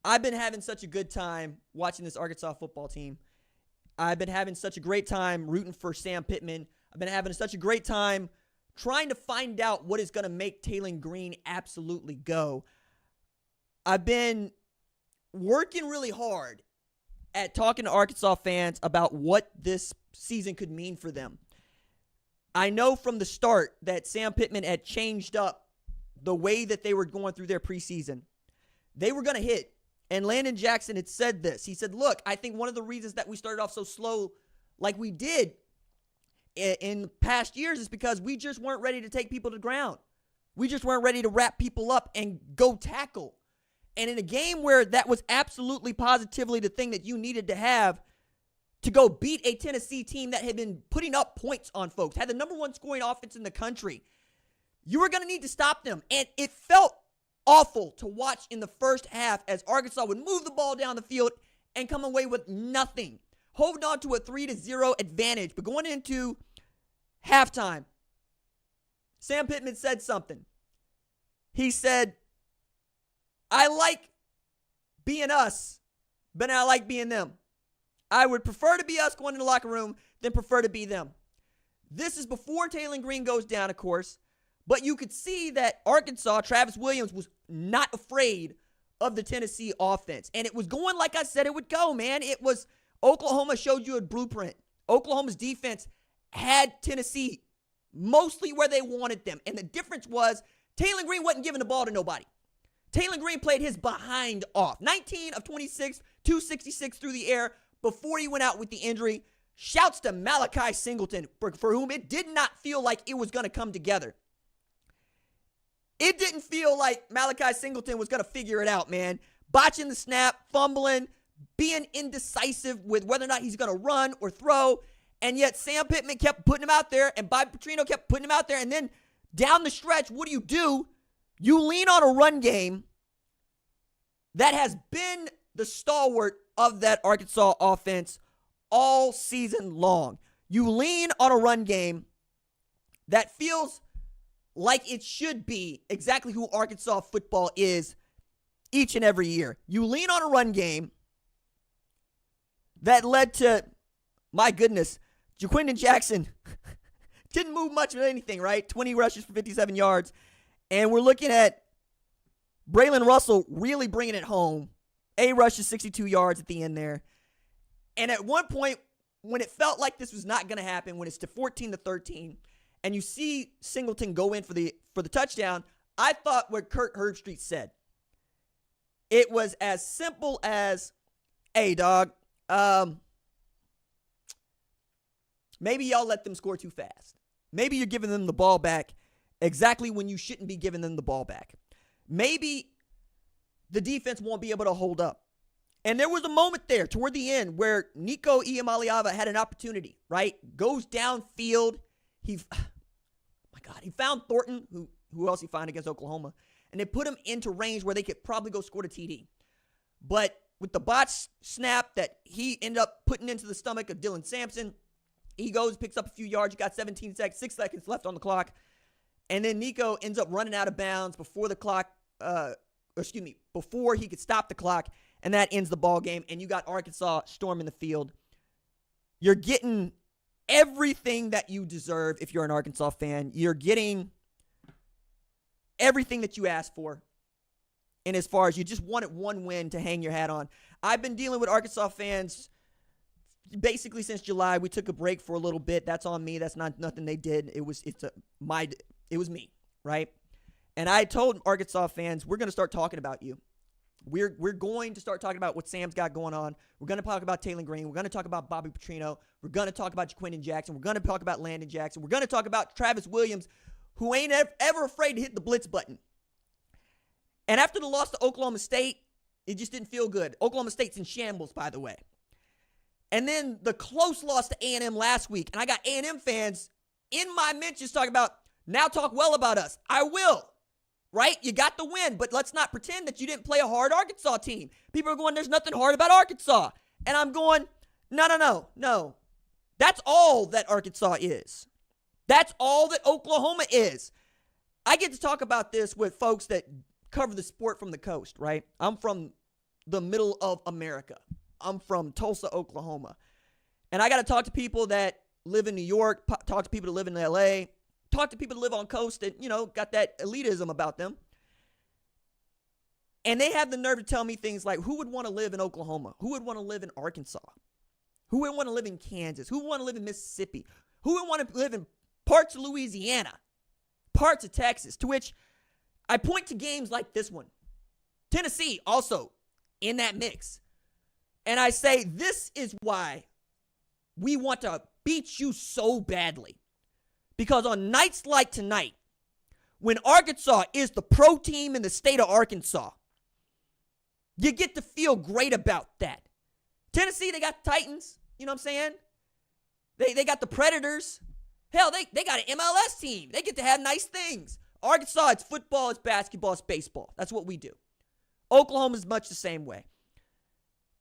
I've been having such a good time watching this Arkansas football team. I've been having such a great time rooting for Sam Pittman. I've been having such a great time trying to find out what is going to make Taylen Green absolutely go. I've been working really hard at talking to Arkansas fans about what this season could mean for them. I know from the start that Sam Pittman had changed up the way that they were going through their preseason. They were going to hit. And Landon Jackson had said this. He said, look, I think one of the reasons that we started off so slow like we did in past years is because we just weren't ready to take people to the ground. We just weren't ready to wrap people up and go tackle. And in a game where that was absolutely positively the thing that you needed to have to go beat a Tennessee team that had been putting up points on folks, had the number one scoring offense in the country, you were going to need to stop them. And it felt awful to watch in the first half as Arkansas would move the ball down the field and come away with nothing. Hold on to a 3-0 advantage. But going into halftime, Sam Pittman said something. He said, I like being us, but I like being them. I would prefer to be us going in the locker room than prefer to be them. This is before Taylen Green goes down, of course. But you could see that Arkansas, Travis Williams, was not afraid of the Tennessee offense. And it was going like I said it would go, man. It was Oklahoma showed you a blueprint. Oklahoma's defense had Tennessee mostly where they wanted them. And the difference was Taylen Green wasn't giving the ball to nobody. Taylen Green played his behind off. 19 of 26, 266 through the air before he went out with the injury. Shouts to Malachi Singleton, for whom it did not feel like it was going to come together. It didn't feel like Malachi Singleton was going to figure it out, man. Botching the snap, fumbling, being indecisive with whether or not he's going to run or throw. And yet Sam Pittman kept putting him out there, and Bobby Petrino kept putting him out there. And then down the stretch, what do? You lean on a run game that has been the stalwart of that Arkansas offense all season long. You lean on a run game that feels like it should be exactly who Arkansas football is each and every year. You lean on a run game that led to, my goodness, Jaquindon Jackson didn't move much of anything, right? 20 rushes for 57 yards. And we're looking at Braylon Russell really bringing it home. 8 rushes, 62 yards at the end there. And at one point, when it felt like this was not going to happen, when it's to 14-13, and you see Singleton go in for the touchdown, I thought what Kirk Herbstreit said. It was as simple as, hey, dog, maybe y'all let them score too fast. Maybe you're giving them the ball back exactly when you shouldn't be giving them the ball back. Maybe the defense won't be able to hold up. And there was a moment there toward the end where Nico Iamaleava had an opportunity, right? Goes downfield. He found Thornton, who else he found against Oklahoma, and they put him into range where they could probably go score the TD. But with the botch snap that he ended up putting into the stomach of Dylan Sampson, he goes, picks up a few yards. You got 6 seconds left on the clock. And then Nico ends up running out of bounds before before he could stop the clock, and that ends the ball game. And you got Arkansas storming the field. You're getting everything that you deserve if you're an Arkansas fan. You're getting everything that you asked for. And as far as you just wanted one win to hang your hat on. I've been dealing with Arkansas fans basically since July. We took a break for a little bit. That's on me. That's not nothing they did. It was me, right? And I told Arkansas fans, we're going to start talking about you. We're going to start talking about what Sam's got going on. We're going to talk about Taylen Green. We're going to talk about Bobby Petrino. We're going to talk about Jaquindon Jackson. We're going to talk about Landon Jackson. We're going to talk about Travis Williams, who ain't ever afraid to hit the blitz button. And after the loss to Oklahoma State, it just didn't feel good. Oklahoma State's in shambles, by the way. And then the close loss to A&M last week. And I got A&M fans in my mentions talking about, now talk well about us. I will. Right? You got the win, but let's not pretend that you didn't play a hard Arkansas team. People are going, there's nothing hard about Arkansas. And I'm going, no. That's all that Arkansas is. That's all that Oklahoma is. I get to talk about this with folks that cover the sport from the coast, right? I'm from the middle of America. I'm from Tulsa, Oklahoma. And I got to talk to people that live in New York, talk to people that live in LA, talk to people that live on coast that, got that elitism about them. And they have the nerve to tell me things like, who would want to live in Oklahoma? Who would want to live in Arkansas? Who would want to live in Kansas? Who would want to live in Mississippi? Who would want to live in parts of Louisiana, parts of Texas? To which I point to games like this one. Tennessee also in that mix. And I say, this is why we want to beat you so badly. Because on nights like tonight, when Arkansas is the pro team in the state of Arkansas, you get to feel great about that. Tennessee, they got the Titans. You know what I'm saying? They got the Predators. Hell, they got an MLS team. They get to have nice things. Arkansas, it's football, it's basketball, it's baseball. That's what we do. Oklahoma is much the same way.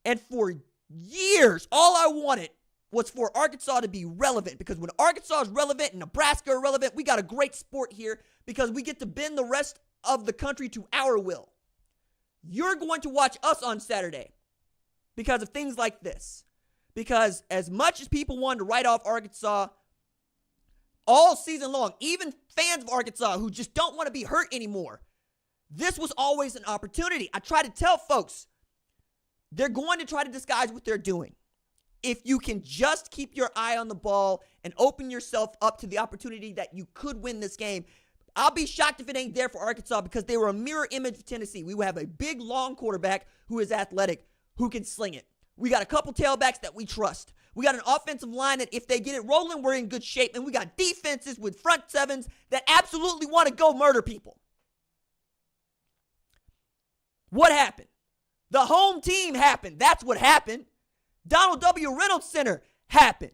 And for years, all I wanted was for Arkansas to be relevant. Because when Arkansas is relevant and Nebraska are relevant, we got a great sport here because we get to bend the rest of the country to our will. You're going to watch us on Saturday because of things like this. Because as much as people wanted to write off Arkansas all season long, even fans of Arkansas who just don't want to be hurt anymore, this was always an opportunity. I try to tell folks, they're going to try to disguise what they're doing. If you can just keep your eye on the ball and open yourself up to the opportunity that you could win this game, I'll be shocked if it ain't there for Arkansas because they were a mirror image of Tennessee. We will have a big, long quarterback who is athletic, who can sling it. We got a couple tailbacks that we trust. We got an offensive line that if they get it rolling, we're in good shape. And we got defenses with front sevens that absolutely want to go murder people. What happened? The home team happened. That's what happened. Donald W. Reynolds Center happened.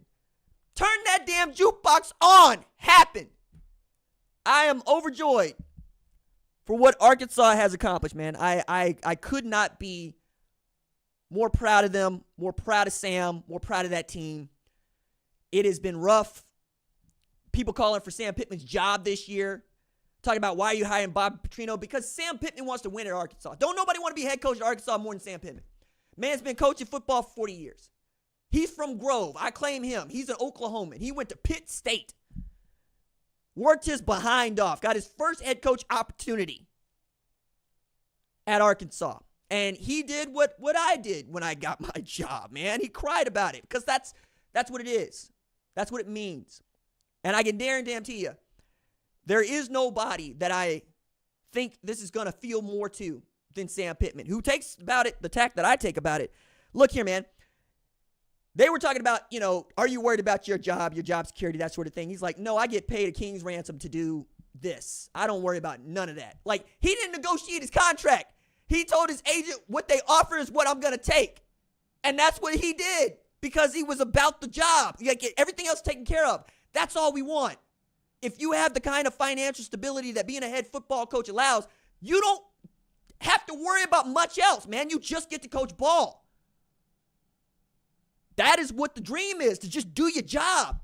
Turn that damn jukebox on happened. I am overjoyed for what Arkansas has accomplished, man. I could not be more proud of them, more proud of Sam, more proud of that team. It has been rough. People calling for Sam Pittman's job this year. Talking about why are you hiring Bob Petrino? Because Sam Pittman wants to win at Arkansas. Don't nobody want to be head coach at Arkansas more than Sam Pittman. Man's been coaching football for 40 years. He's from Grove. I claim him. He's an Oklahoman. He went to Pitt State. Worked his behind off. Got his first head coach opportunity at Arkansas. And he did what I did when I got my job, man. He cried about it because that's what it is. That's what it means. And I can guarantee you, there is nobody that I think this is going to feel more to than Sam Pittman, who takes about it the tack that I take about it. Look here, man. They were talking about, are you worried about your job security, that sort of thing. He's like, no, I get paid a king's ransom to do this. I don't worry about none of that. Like, he didn't negotiate his contract. He told his agent what they offer is what I'm going to take. And that's what he did because he was about the job. You got to get everything else taken care of. That's all we want. If you have the kind of financial stability that being a head football coach allows, you don't have to worry about much else, man. You just get to coach ball. That is what the dream is, to just do your job.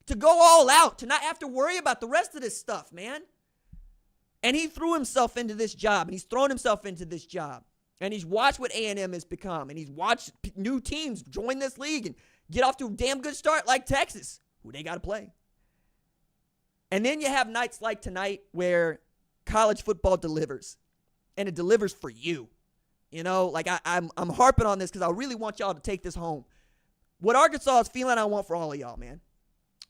To go all out, to not have to worry about the rest of this stuff, man. And he threw himself into this job, and he's thrown himself into this job. And he's watched what A&M has become, and he's watched new teams join this league and get off to a damn good start like Texas, who they got to play. And then you have nights like tonight where college football delivers, and it delivers for you. I'm harping on this because I really want y'all to take this home. What Arkansas is feeling, I want for all of y'all, man.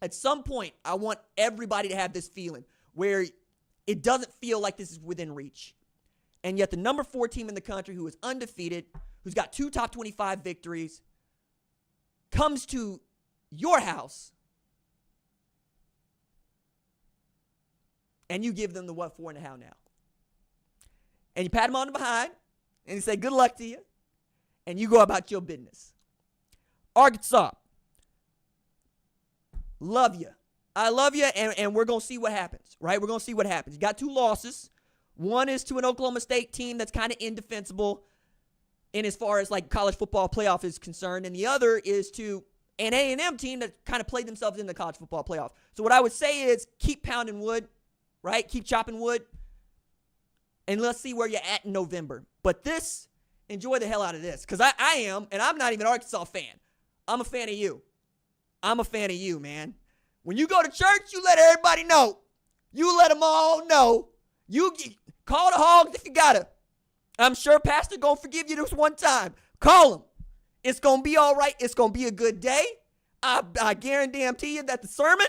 At some point, I want everybody to have this feeling where it doesn't feel like this is within reach. And yet the number 4 team in the country who is undefeated, who's got 2 top 25 victories, comes to your house and you give them the what for and the how now. And you pat them on the behind and you say, good luck to you. And you go about your business. Arkansas, love you. I love you, and we're going to see what happens, right? We're going to see what happens. You got 2 losses. One is to an Oklahoma State team that's kind of indefensible in as far as like college football playoff is concerned, and the other is to an A&M team that kind of played themselves in the college football playoff. So what I would say is keep pounding wood, right? Keep chopping wood, and let's see where you're at in November. But this enjoy the hell out of this, because I am, and I'm not even an Arkansas fan. I'm a fan of you. I'm a fan of you, man. When you go to church, you let everybody know. You let them all know. You call the hogs if you gotta. I'm sure Pastor gonna forgive you this one time. Call him. It's gonna be all right. It's gonna be a good day. I guarantee you that the sermon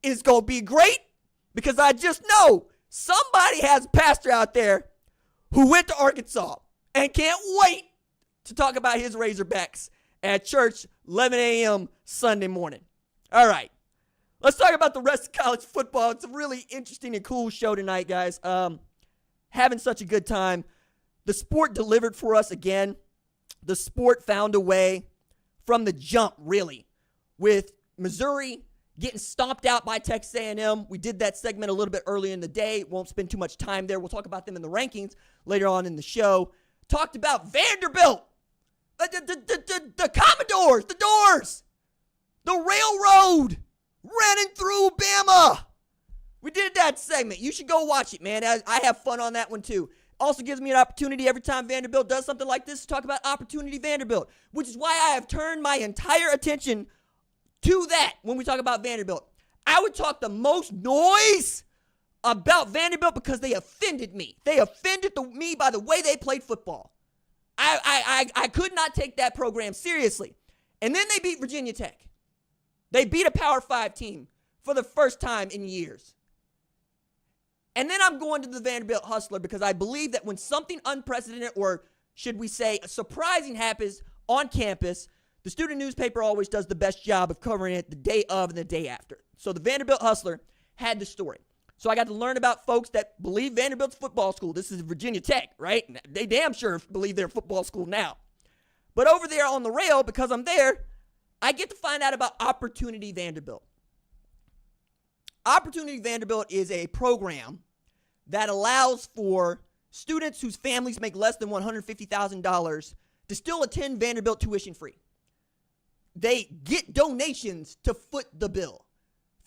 is gonna be great, because I just know somebody has a pastor out there who went to Arkansas and can't wait to talk about his Razorbacks at church 11 a.m. Sunday morning. All right. Let's talk about the rest of college football. It's a really interesting and cool show tonight, guys. Having such a good time. The sport delivered for us again. The sport found a way from the jump, really, with Missouri getting stomped out by Texas A&M. We did that segment a little bit earlier in the day. Won't spend too much time there. We'll talk about them in the rankings later on in the show. Talked about Vanderbilt, the Commodores, the Doors, the Railroad running through Bama. We did that segment. You should go watch it, man. I have fun on that one, too. Also gives me an opportunity every time Vanderbilt does something like this to talk about Opportunity Vanderbilt, which is why I have turned my entire attention to that when we talk about Vanderbilt. I would talk the most noise about Vanderbilt because they offended me. They offended me by the way they played football. I could not take that program seriously. And then they beat Virginia Tech. They beat a Power 5 team for the first time in years. And then I'm going to the Vanderbilt Hustler because I believe that when something unprecedented, or should we say surprising, happens on campus, the student newspaper always does the best job of covering it the day of and the day after. So the Vanderbilt Hustler had the story. So I got to learn about folks that believe Vanderbilt's football school. This is Virginia Tech, right? They damn sure believe they're a football school now. But over there on the rail, because I'm there, I get to find out about Opportunity Vanderbilt. Opportunity Vanderbilt is a program that allows for students whose families make less than $150,000 to still attend Vanderbilt tuition free. They get donations to foot the bill.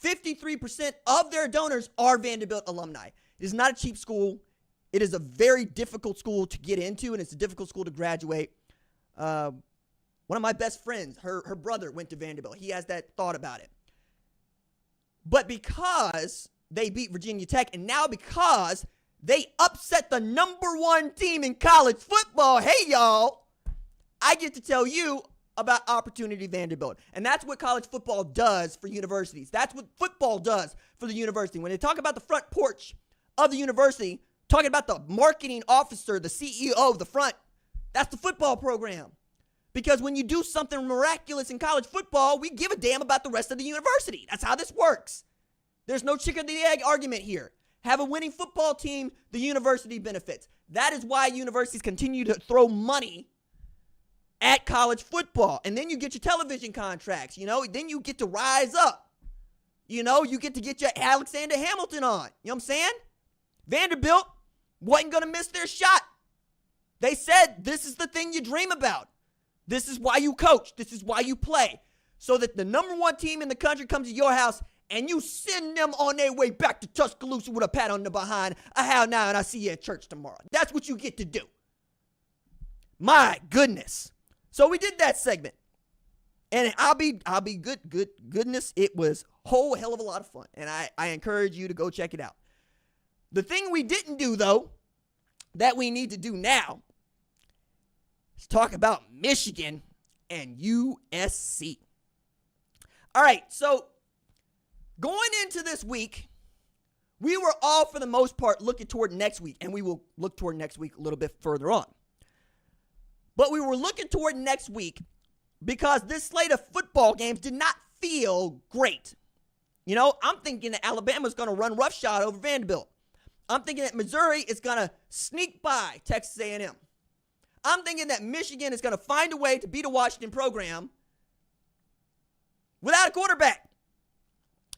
53% of their donors are Vanderbilt alumni. It is not a cheap school. It is a very difficult school to get into, and it's a difficult school to graduate. One of my best friends, her brother went to Vanderbilt. He has that thought about it. But because they beat Virginia Tech, and now because they upset the number one team in college football, hey, y'all, I get to tell you about Opportunity Vanderbilt. And that's what college football does for universities. That's what football does for the university. When they talk about the front porch of the university, talking about the marketing officer, the CEO of the front, that's the football program. Because when you do something miraculous in college football, we give a damn about the rest of the university. That's how this works. There's no chicken or the egg argument here. Have a winning football team, the university benefits. That is why universities continue to throw money at college football. And then you get your television contracts, then you get to rise up. You get to get your Alexander Hamilton on. You know what I'm saying? Vanderbilt wasn't going to miss their shot. They said, this is the thing you dream about. This is why you coach. This is why you play. So that the number one team in the country comes to your house and you send them on their way back to Tuscaloosa with a pat on the behind. How now, and I see you at church tomorrow. That's what you get to do. My goodness. So we did that segment. And I'll be goodness. It was a whole hell of a lot of fun. And I encourage you to go check it out. The thing we didn't do, though, that we need to do now, let's talk about Michigan and USC. All right, so going into this week, we were all, for the most part, looking toward next week, and we will look toward next week a little bit further on. But we were looking toward next week because this slate of football games did not feel great. I'm thinking that Alabama's going to run roughshod over Vanderbilt. I'm thinking that Missouri is going to sneak by Texas A&M. I'm thinking that Michigan is going to find a way to beat a Washington program without a quarterback.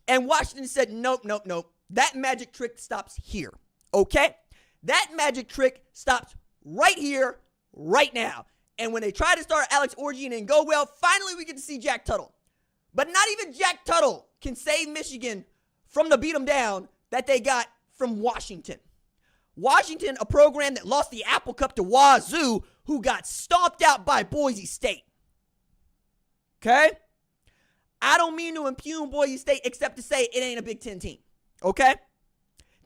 And Washington said, nope. That magic trick stops here, okay? That magic trick stops right here, right now. And when they try to start Alex Orji and didn't go well, finally we get to see Jack Tuttle. But not even Jack Tuttle can save Michigan from the beat them down that they got from Washington. Washington, a program that lost the Apple Cup to Wazoo, who got stomped out by Boise State. Okay? I don't mean to impugn Boise State except to say it ain't a Big Ten team. Okay?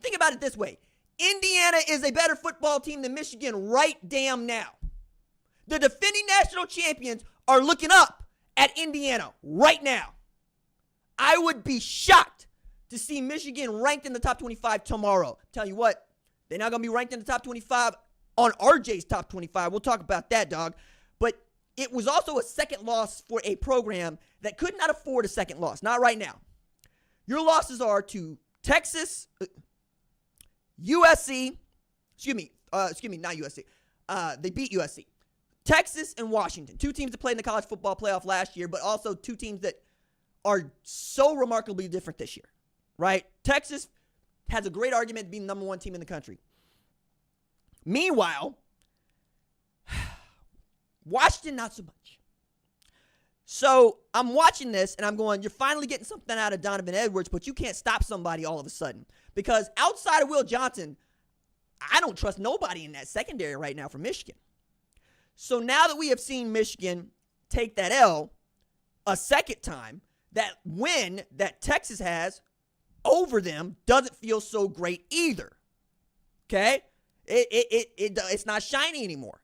Think about it this way. Indiana is a better football team than Michigan right damn now. The defending national champions are looking up at Indiana right now. I would be shocked to see Michigan ranked in the top 25 tomorrow. Tell you what, they're not going to be ranked in the top 25 on RJ's top 25. We'll talk about that, dog. But it was also a second loss for a program that could not afford a second loss. Not right now. Your losses are to Texas, USC, not USC. They beat USC. Texas and Washington, two teams that played in the college football playoff last year, but also two teams that are so remarkably different this year, right? Texas has a great argument to be the number one team in the country. Meanwhile, Washington, not so much. So I'm watching this, and I'm going, you're finally getting something out of Donovan Edwards, but you can't stop somebody all of a sudden. Because outside of Will Johnson, I don't trust nobody in that secondary right now for Michigan. So now that we have seen Michigan take that L a second time, that win that Texas has over them doesn't feel so great either. Okay? It's not shiny anymore.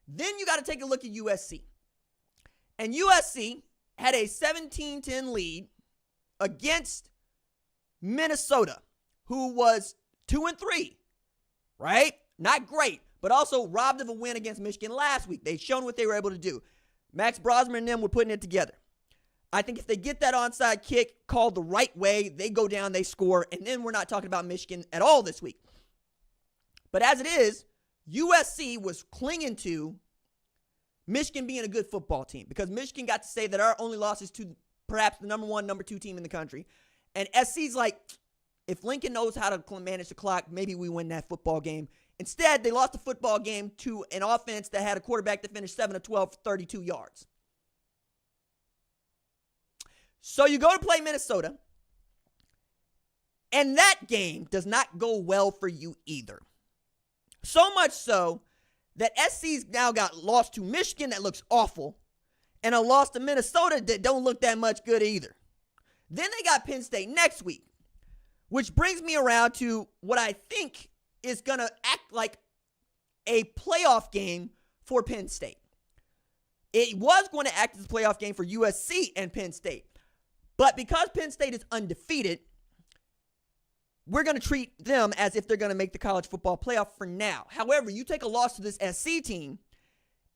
Then you got to take a look at USC. And USC had a 17-10 lead against Minnesota, who was 2-3, right? Not great, but also robbed of a win against Michigan last week. They've shown what they were able to do. Max Brosman and them were putting it together. I think if they get that onside kick called the right way, they go down, they score, and then we're not talking about Michigan at all this week. But as it is, USC was clinging to Michigan being a good football team because Michigan got to say that our only loss is to perhaps the number one, number two team in the country. And SC's like, if Lincoln knows how to manage the clock, maybe we win that football game. Instead, they lost the football game to an offense that had a quarterback that finished 7 of 12 for 32 yards. So you go to play Minnesota, and that game does not go well for you either. So much so that SC's now got lost to Michigan that looks awful, and a loss to Minnesota that don't look that much good either. Then they got Penn State next week, which brings me around to what I think is going to act like a playoff game for Penn State. It was going to act as a playoff game for USC and Penn State. But because Penn State is undefeated, we're going to treat them as if they're going to make the college football playoff for now. However, you take a loss to this SC team,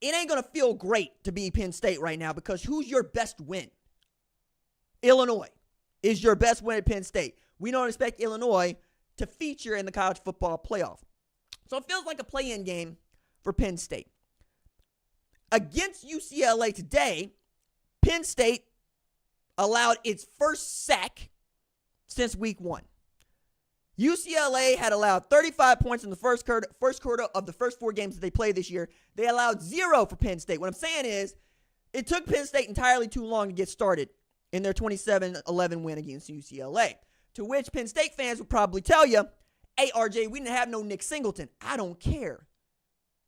it ain't going to feel great to be Penn State right now because who's your best win? Illinois is your best win at Penn State. We don't expect Illinois to feature in the college football playoff. So it feels like a play-in game for Penn State. Against UCLA today, Penn State allowed its first sack since week 1. UCLA had allowed 35 points in the first quarter of the first 4 games that they played this year. They allowed 0 for Penn State. What I'm saying is it took Penn State entirely too long to get started in their 27-11 win against UCLA. To which Penn State fans would probably tell you, hey, RJ, we didn't have no Nick Singleton. I don't care.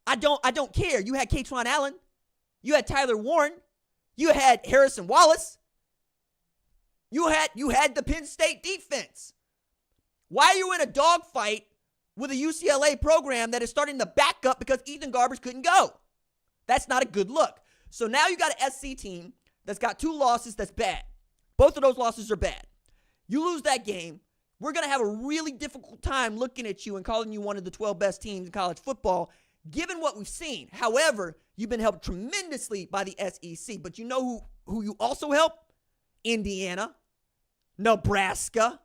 I don't care. You had Katron Allen. You had Tyler Warren. You had Harrison Wallace. You had the Penn State defense. Why are you in a dogfight with a UCLA program that is starting to back up because Ethan Garbers couldn't go? That's not a good look. So now you got an SC team that's got 2 losses that's bad. Both of those losses are bad. You lose that game, we're going to have a really difficult time looking at you and calling you one of the 12 best teams in college football, given what we've seen. However, you've been helped tremendously by the SEC. But you know who you also help? Indiana, Nebraska.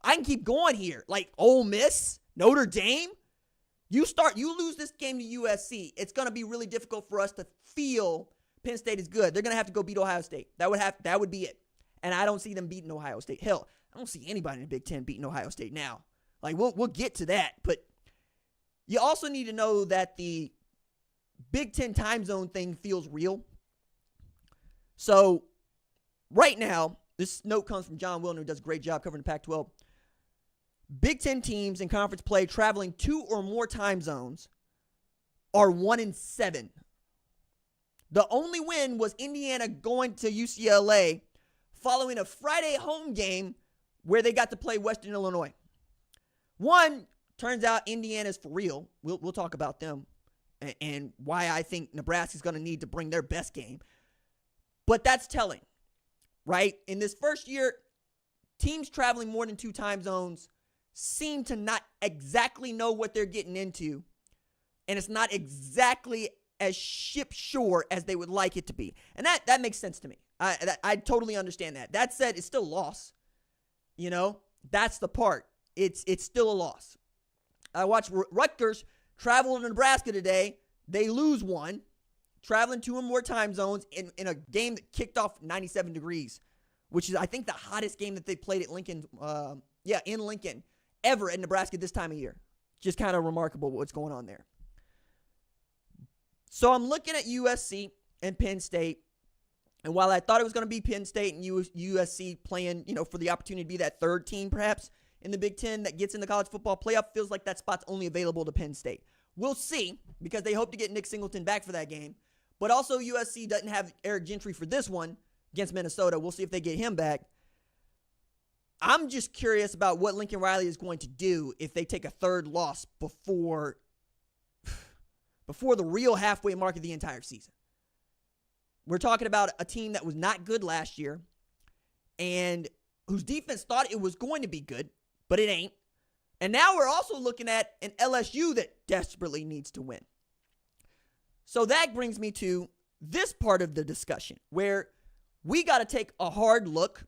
I can keep going here. Like Ole Miss, Notre Dame. You lose this game to USC. It's going to be really difficult for us to feel Penn State is good. They're going to have to go beat Ohio State. That would be it. And I don't see them beating Ohio State. Hell, I don't see anybody in the Big Ten beating Ohio State now. Like, we'll get to that. But you also need to know that the Big Ten time zone thing feels real. So, right now, this note comes from John Wilner, who does a great job covering the Pac-12. Big Ten teams in conference play traveling 2 or more time zones are 1-7. The only win was Indiana going to UCLA following a Friday home game where they got to play Western Illinois. Turns out Indiana's for real. We'll talk about them and why I think Nebraska's going to need to bring their best game. But that's telling, right? In this first year, teams traveling more than 2 time zones seem to not exactly know what they're getting into, and it's not exactly as ship shore as they would like it to be. And that makes sense to me. I totally understand that. That said, it's still a loss. You know, that's the part. It's still a loss. I watched Rutgers travel to Nebraska today. They lose 1, traveling 2 or more time zones in a game that kicked off 97 degrees, which is, I think, the hottest game that they played at Lincoln, in Lincoln, ever at Nebraska this time of year. Just kind of remarkable what's going on there. So I'm looking at USC and Penn State, and while I thought it was going to be Penn State and USC playing, for the opportunity to be that third team perhaps in the Big Ten that gets in the college football playoff, feels like that spot's only available to Penn State. We'll see, because they hope to get Nick Singleton back for that game. But also USC doesn't have Eric Gentry for this one against Minnesota. We'll see if they get him back. I'm just curious about what Lincoln Riley is going to do if they take a third loss before the real halfway mark of the entire season. We're talking about a team that was not good last year and whose defense thought it was going to be good, but it ain't. And now we're also looking at an LSU that desperately needs to win. So that brings me to this part of the discussion where we got to take a hard look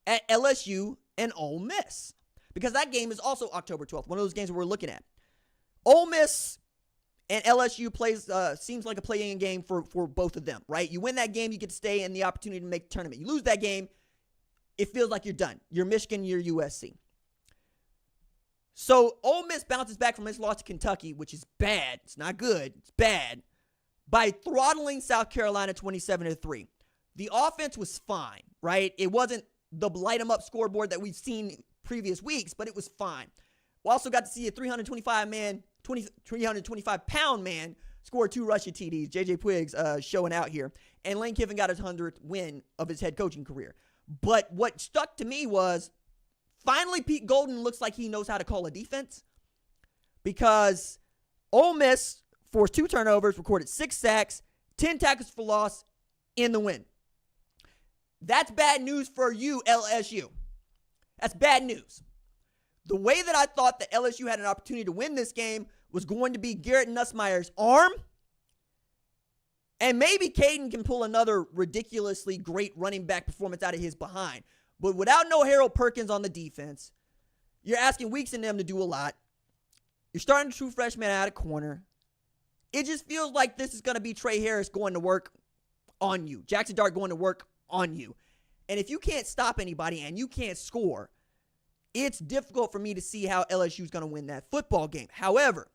at LSU and Ole Miss, because that game is also October 12th, one of those games we're looking at. Ole Miss and LSU seems like a play-in game for both of them, right? You win that game, you get to stay in the opportunity to make the tournament. You lose that game, it feels like you're done. You're Michigan, you're USC. So Ole Miss bounces back from its loss to Kentucky, which is bad. It's not good. It's bad. By throttling South Carolina 27-3. The offense was fine, right? It wasn't the light 'em up scoreboard that we've seen previous weeks, but it was fine. We also got to see a 325-pound man score 2 rushing TDs. J.J. Twiggs showing out here. And Lane Kiffin got his 100th win of his head coaching career. But what stuck to me was finally Pete Golden looks like he knows how to call a defense, because Ole Miss forced 2 turnovers, recorded 6 sacks, 10 tackles for loss in the win. That's bad news for you, LSU. That's bad news. The way that I thought that LSU had an opportunity to win this game was going to be Garrett Nussmeier's arm, and maybe Caden can pull another ridiculously great running back performance out of his behind. But without no Harold Perkins on the defense, you're asking Weeks and them to do a lot. You're starting a true freshman out of corner. It just feels like this is going to be Trey Harris going to work on you. Jackson Dart going to work on you. And if you can't stop anybody and you can't score, it's difficult for me to see how LSU is going to win that football game. However,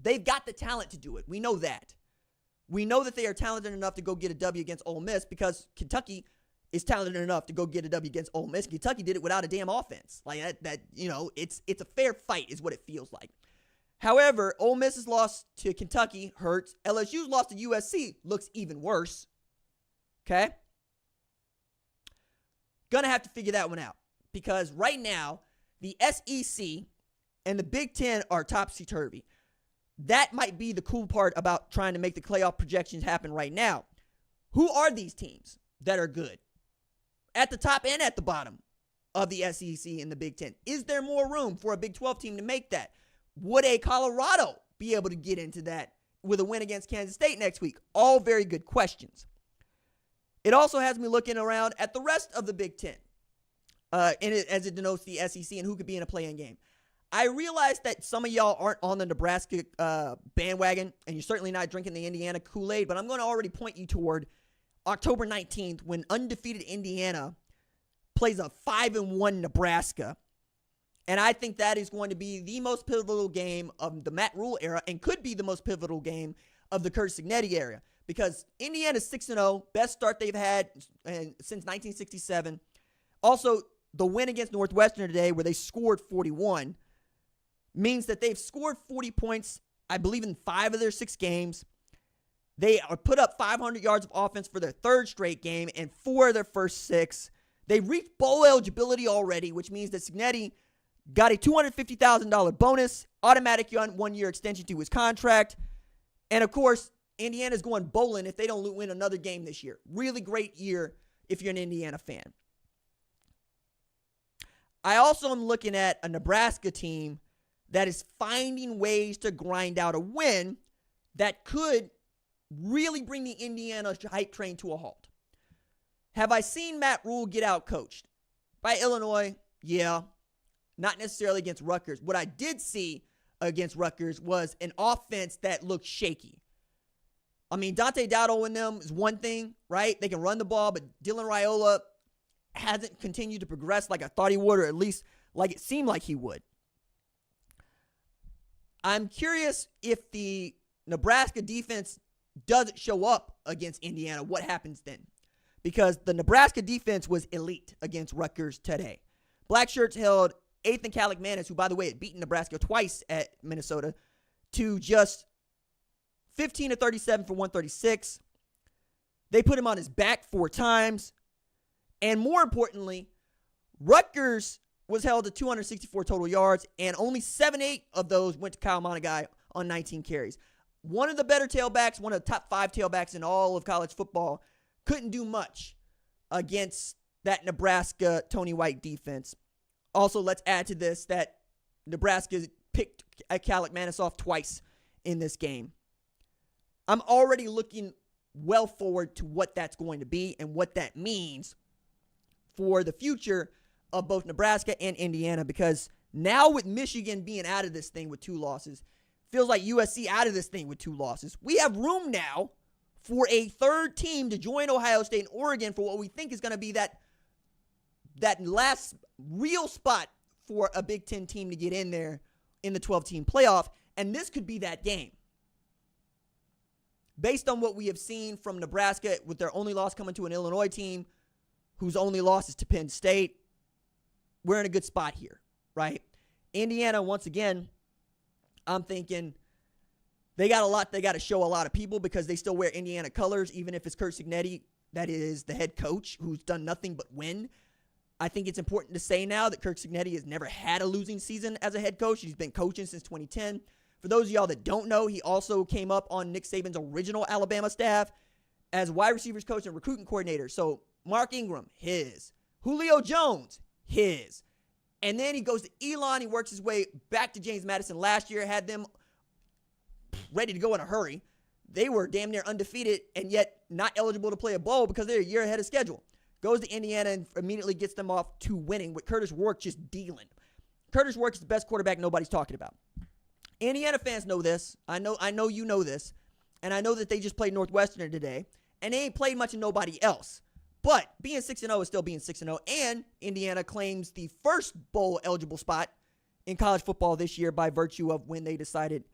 they've got the talent to do it. We know that. We know that they are talented enough to go get a W against Ole Miss, because Kentucky is talented enough to go get a W against Ole Miss. Kentucky did it without a damn offense. Like that it's a fair fight is what it feels like. However, Ole Miss's loss to Kentucky hurts. LSU's loss to USC looks even worse. Okay? Gonna have to figure that one out, because right now the SEC and the Big Ten are topsy-turvy. That might be the cool part about trying to make the playoff projections happen right now. Who are these teams that are good at the top and at the bottom of the SEC and the Big Ten? Is there more room for a Big 12 team to make that? Would a Colorado be able to get into that with a win against Kansas State next week? All very good questions. It also has me looking around at the rest of the Big Ten, as it denotes the SEC and who could be in a play-in game. I realize that some of y'all aren't on the Nebraska bandwagon, and you're certainly not drinking the Indiana Kool-Aid, but I'm going to already point you toward October 19th when undefeated Indiana plays a 5-1 Nebraska. And I think that is going to be the most pivotal game of the Matt Rule era, and could be the most pivotal game of the Curt Cignetti era, because Indiana's 6-0, best start they've had since 1967. Also, the win against Northwestern today where they scored 41. means that they've scored 40 points, I believe, in 5 of their 6 games. They are put up 500 yards of offense for their 3rd straight game and 4 of their first 6. They reached bowl eligibility already, which means that Cignetti got a $250,000 bonus, automatic 1-year extension to his contract. And, of course, Indiana's going bowling if they don't win another game this year. Really great year if you're an Indiana fan. I also am looking at a Nebraska team that is finding ways to grind out a win that could really bring the Indiana hype train to a halt. Have I seen Matt Rule get out coached? By Illinois? Yeah. Not necessarily against Rutgers. What I did see against Rutgers was an offense that looked shaky. I mean, Dante Dowdle in them is one thing, right? They can run the ball, but Dylan Raiola hasn't continued to progress like I thought he would, or at least like it seemed like he would. I'm curious if the Nebraska defense doesn't show up against Indiana, what happens then? Because the Nebraska defense was elite against Rutgers today. Black Shirts held Ethan Kaliakmanis, who, by the way, had beaten Nebraska twice at Minnesota, to just 15 of 37 for 136. They put him on his back 4 times. And more importantly, Rutgers was held to 264 total yards, and only 7-8 of those went to Kyle Monaghan on 19 carries. One of the better tailbacks, one of the top 5 tailbacks in all of college football, couldn't do much against that Nebraska Tony White defense. Also, let's add to this that Nebraska picked Kaliakmanis off twice in this game. I'm already looking well forward to what that's going to be and what that means for the future of both Nebraska and Indiana, because now with Michigan being out of this thing with 2 losses, feels like USC out of this thing with 2 losses. We have room now for a 3rd team to join Ohio State and Oregon for what we think is going to be that last real spot for a Big Ten team to get in there in the 12-team playoff, and this could be that game. Based on what we have seen from Nebraska, with their only loss coming to an Illinois team whose only loss is to Penn State, we're in a good spot here, right? Indiana, once again, I'm thinking they got a lot they got to show a lot of people, because they still wear Indiana colors, even if it's Curt Cignetti that is the head coach who's done nothing but win. I think it's important to say now that Curt Cignetti has never had a losing season as a head coach. He's been coaching since 2010. For those of y'all that don't know, he also came up on Nick Saban's original Alabama staff as wide receivers coach and recruiting coordinator. So Mark Ingram, his. Julio Jones, his. And then he goes to Elon. He works his way back to James Madison last year, had them ready to go in a hurry. They were damn near undefeated and yet not eligible to play a bowl because they're a year ahead of schedule. Goes to Indiana and immediately gets them off to winning with Curtis Rourke just dealing. Curtis Rourke is the best quarterback nobody's talking about. Indiana fans know this. I know you know this. And I know that they just played Northwestern today. And they ain't played much of nobody else. But being 6-0 is still being 6-0. And Indiana claims the first bowl eligible spot in college football this year by virtue of when they decided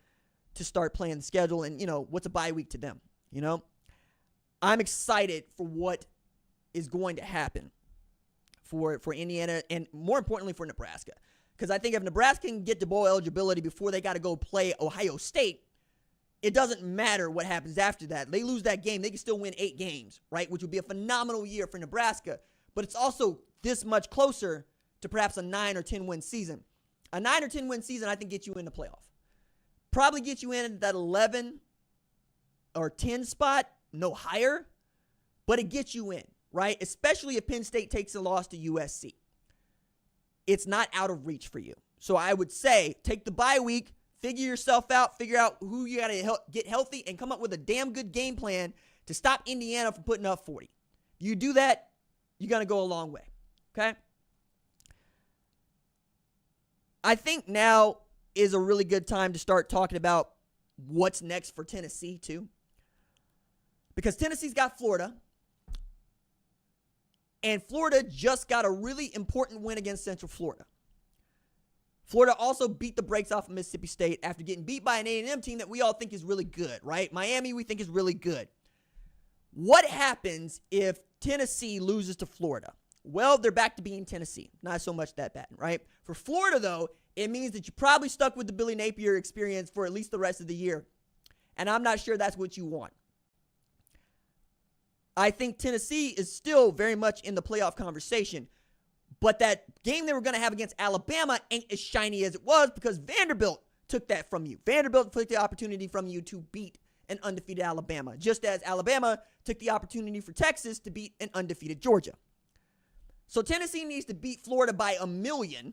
to start playing the schedule. And, what's a bye week to them? I'm excited for what is going to happen for Indiana and, more importantly, for Nebraska. Because I think if Nebraska can get to bowl eligibility before they got to go play Ohio State, it doesn't matter what happens after that. They lose that game, they can still win 8 games, right? Which would be a phenomenal year for Nebraska. But it's also this much closer to perhaps a 9 or 10 win season. A 9 or 10 win season, I think, gets you in the playoff. Probably get you in that 11 or 10 spot, no higher, but it gets you in, right? Especially if Penn State takes a loss to USC. It's not out of reach for you. So I would say take the bye week, figure yourself out, figure out who you got to get healthy, and come up with a damn good game plan to stop Indiana from putting up 40. You do that, you're going to go a long way, okay? I think now is a really good time to start talking about what's next for Tennessee, too. Because Tennessee's got Florida. And Florida just got a really important win against Central Florida. Florida also beat the brakes off of Mississippi State after getting beat by an A&M team that we all think is really good, right? Miami, we think is really good. What happens if Tennessee loses to Florida? Well, they're back to being Tennessee. Not so much that bad, right? For Florida, though, it means that you're probably stuck with the Billy Napier experience for at least the rest of the year. And I'm not sure that's what you want. I think Tennessee is still very much in the playoff conversation. But that game they were going to have against Alabama ain't as shiny as it was because Vanderbilt took that from you. Vanderbilt took the opportunity from you to beat an undefeated Alabama, just as Alabama took the opportunity for Texas to beat an undefeated Georgia. So Tennessee needs to beat Florida by 1,000,000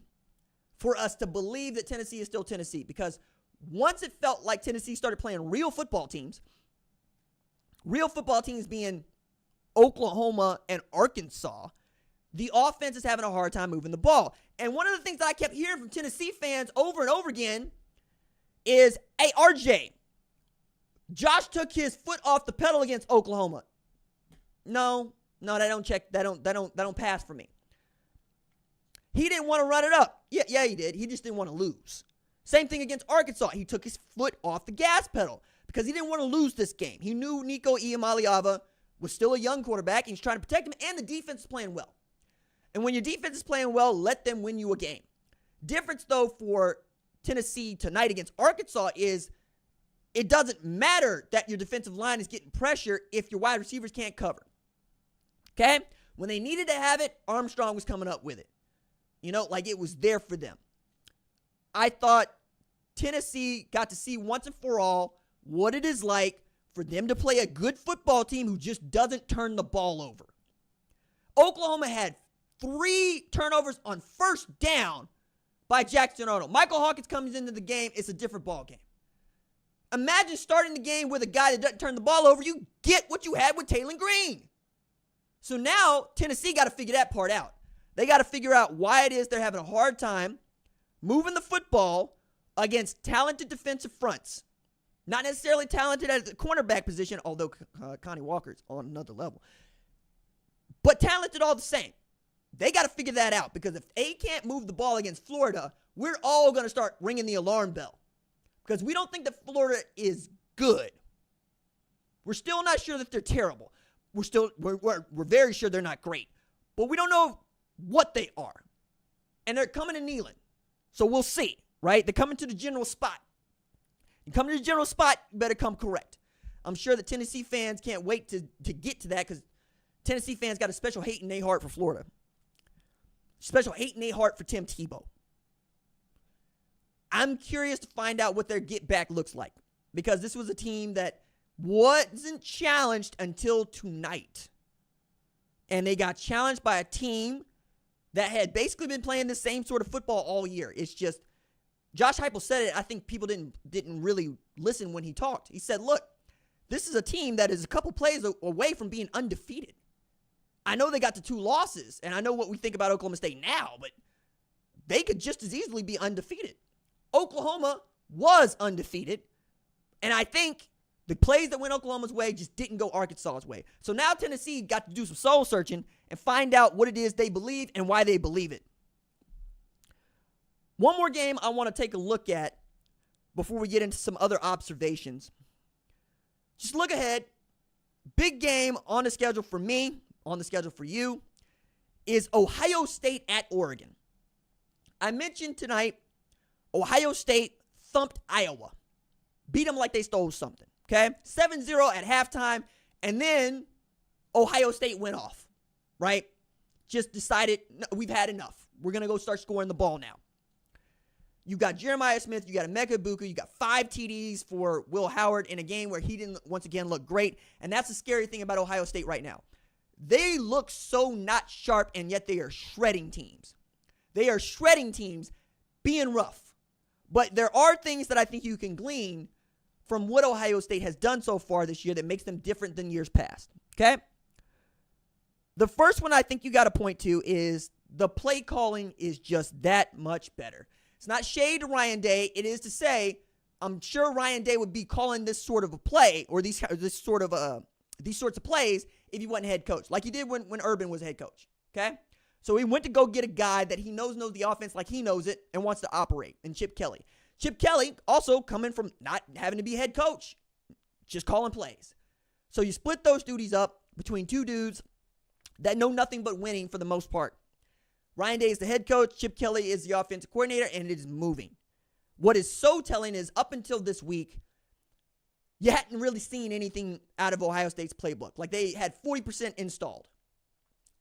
for us to believe that Tennessee is still Tennessee. Because once it felt like Tennessee started playing real football teams being Oklahoma and Arkansas, the offense is having a hard time moving the ball. And one of the things that I kept hearing from Tennessee fans over and over again is, hey, RJ, Josh took his foot off the pedal against Oklahoma. No, that don't pass for me. He didn't want to run it up. Yeah, he did. He just didn't want to lose. Same thing against Arkansas. He took his foot off the gas pedal because he didn't want to lose this game. He knew Nico Iamaleava was still a young quarterback, and he's trying to protect him, and the defense is playing well. And when your defense is playing well, let them win you a game. Difference, though, for Tennessee tonight against Arkansas is it doesn't matter that your defensive line is getting pressure if your wide receivers can't cover. Okay? When they needed to have it, Armstrong was coming up with it. Like it was there for them. I thought Tennessee got to see once and for all what it is like for them to play a good football team who just doesn't turn the ball over. Oklahoma had 3 turnovers on first down by Jackson Arnold. Michael Hawkins comes into the game. It's a different ball game. Imagine starting the game with a guy that doesn't turn the ball over. You get what you had with Taylon Green. So now Tennessee got to figure that part out. They got to figure out why it is they're having a hard time moving the football against talented defensive fronts. Not necessarily talented at the cornerback position, although Connie Walker's on another level. But talented all the same. They got to figure that out because if they can't move the ball against Florida, we're all going to start ringing the alarm bell because we don't think that Florida is good. We're still not sure that they're terrible. We're very sure they're not great, but we don't know what they are. And they're coming to Neyland. So we'll see, right? They're coming to the general spot. You come to the general spot, you better come correct. I'm sure that Tennessee fans can't wait to get to that because Tennessee fans got a special hate in their heart for Florida. Special hate in their heart for Tim Tebow. I'm curious to find out what their get back looks like because this was a team that wasn't challenged until tonight. And they got challenged by a team that had basically been playing the same sort of football all year. It's just, Josh Heupel said it. I think people didn't really listen when he talked. He said, look, this is a team that is a couple plays away from being undefeated. I know they got the 2 losses, and I know what we think about Oklahoma State now, but they could just as easily be undefeated. Oklahoma was undefeated, and I think the plays that went Oklahoma's way just didn't go Arkansas's way. So now Tennessee got to do some soul searching and find out what it is they believe and why they believe it. One more game I want to take a look at before we get into some other observations. Just look ahead. Big game on the schedule for me, on the schedule for you, is Ohio State at Oregon. I mentioned tonight Ohio State thumped Iowa. Beat them like they stole something. Okay? 7-0 at halftime, and then Ohio State went off, right? Just decided, no, we've had enough. We're going to go start scoring the ball now. You got Jeremiah Smith, you got Emeka Egbuka, you got 5 TDs for Will Howard in a game where he didn't, once again, look great, and that's the scary thing about Ohio State right now. They look so not sharp, and yet they are shredding teams. They are shredding teams, being rough. But there are things that I think you can glean from what Ohio State has done so far this year that makes them different than years past, okay? The first one I think you got to point to is the play calling is just that much better. It's not shade to Ryan Day. It is to say, I'm sure Ryan Day would be calling this sort of a play or these sorts of plays if he wasn't head coach, like he did when Urban was a head coach, okay? So he went to go get a guy that he knows the offense like he knows it and wants to operate, and Chip Kelly. Chip Kelly also coming from not having to be head coach, just calling plays. So you split those duties up between 2 dudes that know nothing but winning for the most part. Ryan Day is the head coach. Chip Kelly is the offensive coordinator, and it is moving. What is so telling is up until this week, you hadn't really seen anything out of Ohio State's playbook. Like they had 40% installed.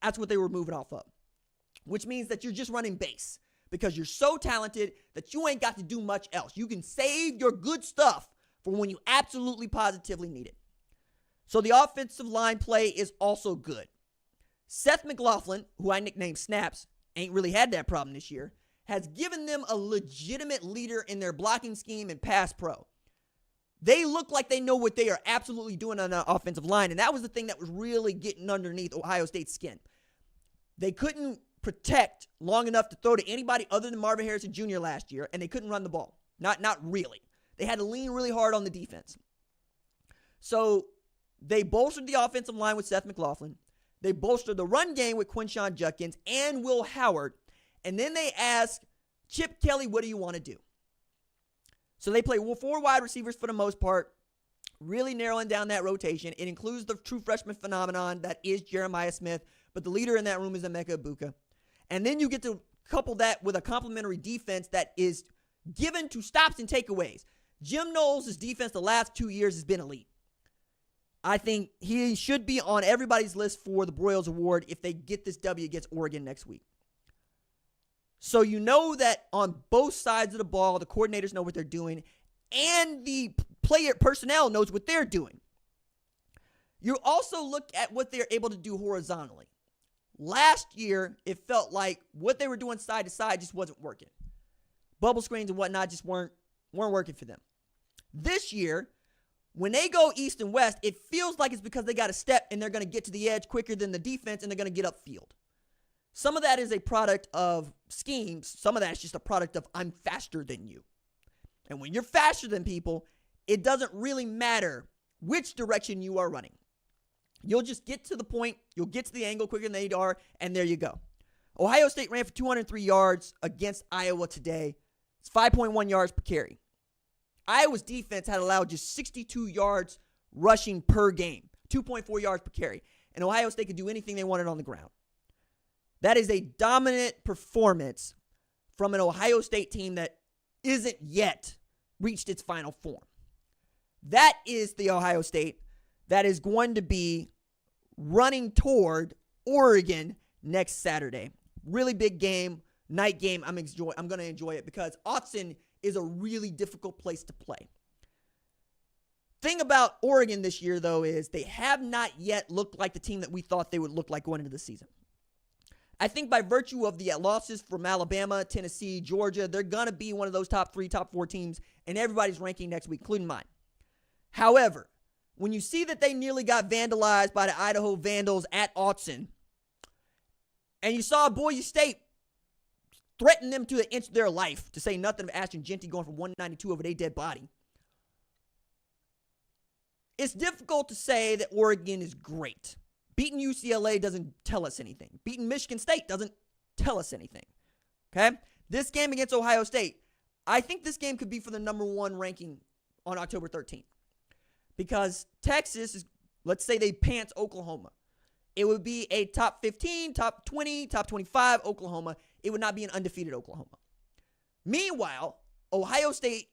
That's what they were moving off of, which means that you're just running base because you're so talented that you ain't got to do much else. You can save your good stuff for when you absolutely positively need it. So the offensive line play is also good. Seth McLaughlin, who I nicknamed Snaps, ain't really had that problem this year, has given them a legitimate leader in their blocking scheme and pass pro. They look like they know what they are absolutely doing on the offensive line, and that was the thing that was really getting underneath Ohio State's skin. They couldn't protect long enough to throw to anybody other than Marvin Harrison Jr. last year, and they couldn't run the ball. Not really. They had to lean really hard on the defense. So they bolstered the offensive line with Seth McLaughlin. They bolstered the run game with Quinshon Judkins and Will Howard. And then they asked Chip Kelly, what do you want to do? So they play 4 wide receivers for the most part, really narrowing down that rotation. It includes the true freshman phenomenon that is Jeremiah Smith, but the leader in that room is Emeka Ibuka. And then you get to couple that with a complementary defense that is given to stops and takeaways. Jim Knowles' defense the last 2 years has been elite. I think he should be on everybody's list for the Broyles Award if they get this W against Oregon next week. So you know that on both sides of the ball, the coordinators know what they're doing, and the player personnel knows what they're doing. You also look at what they're able to do horizontally. Last year, it felt like what they were doing side to side just wasn't working. Bubble screens and whatnot just weren't working for them. This year, when they go east and west, it feels like it's because they got a step and they're going to get to the edge quicker than the defense and they're going to get upfield. Some of that is a product of schemes. Some of that is just a product of I'm faster than you. And when you're faster than people, it doesn't really matter which direction you are running. You'll just get to the point, you'll get to the angle quicker than they are, and there you go. Ohio State ran for 203 yards against Iowa today. It's 5.1 yards per carry. Iowa's defense had allowed just 62 yards rushing per game, 2.4 yards per carry. And Ohio State could do anything they wanted on the ground. That is a dominant performance from an Ohio State team that isn't yet reached its final form. That is the Ohio State that is going to be running toward Oregon next Saturday. Really big game, night game. I'm going to enjoy it because Autzen is a really difficult place to play. Thing about Oregon this year, though, is they have not yet looked like the team that we thought they would look like going into the season. I think by virtue of the losses from Alabama, Tennessee, Georgia, they're going to be one of those top 3, top 4 teams in everybody's ranking next week, including mine. However, when you see that they nearly got vandalized by the Idaho Vandals at Autzen, and you saw Boise State threaten them to the inch of their life, to say nothing of Ashton Jeanty going for 192 over their dead body, it's difficult to say that Oregon is great. Beating UCLA doesn't tell us anything. Beating Michigan State doesn't tell us anything. Okay? This game against Ohio State, I think this game could be for the number 1 ranking on October 13th. Because Texas is, let's say they pants Oklahoma. It would be a top 15, top 20, top 25 Oklahoma. It would not be an undefeated Oklahoma. Meanwhile, Ohio State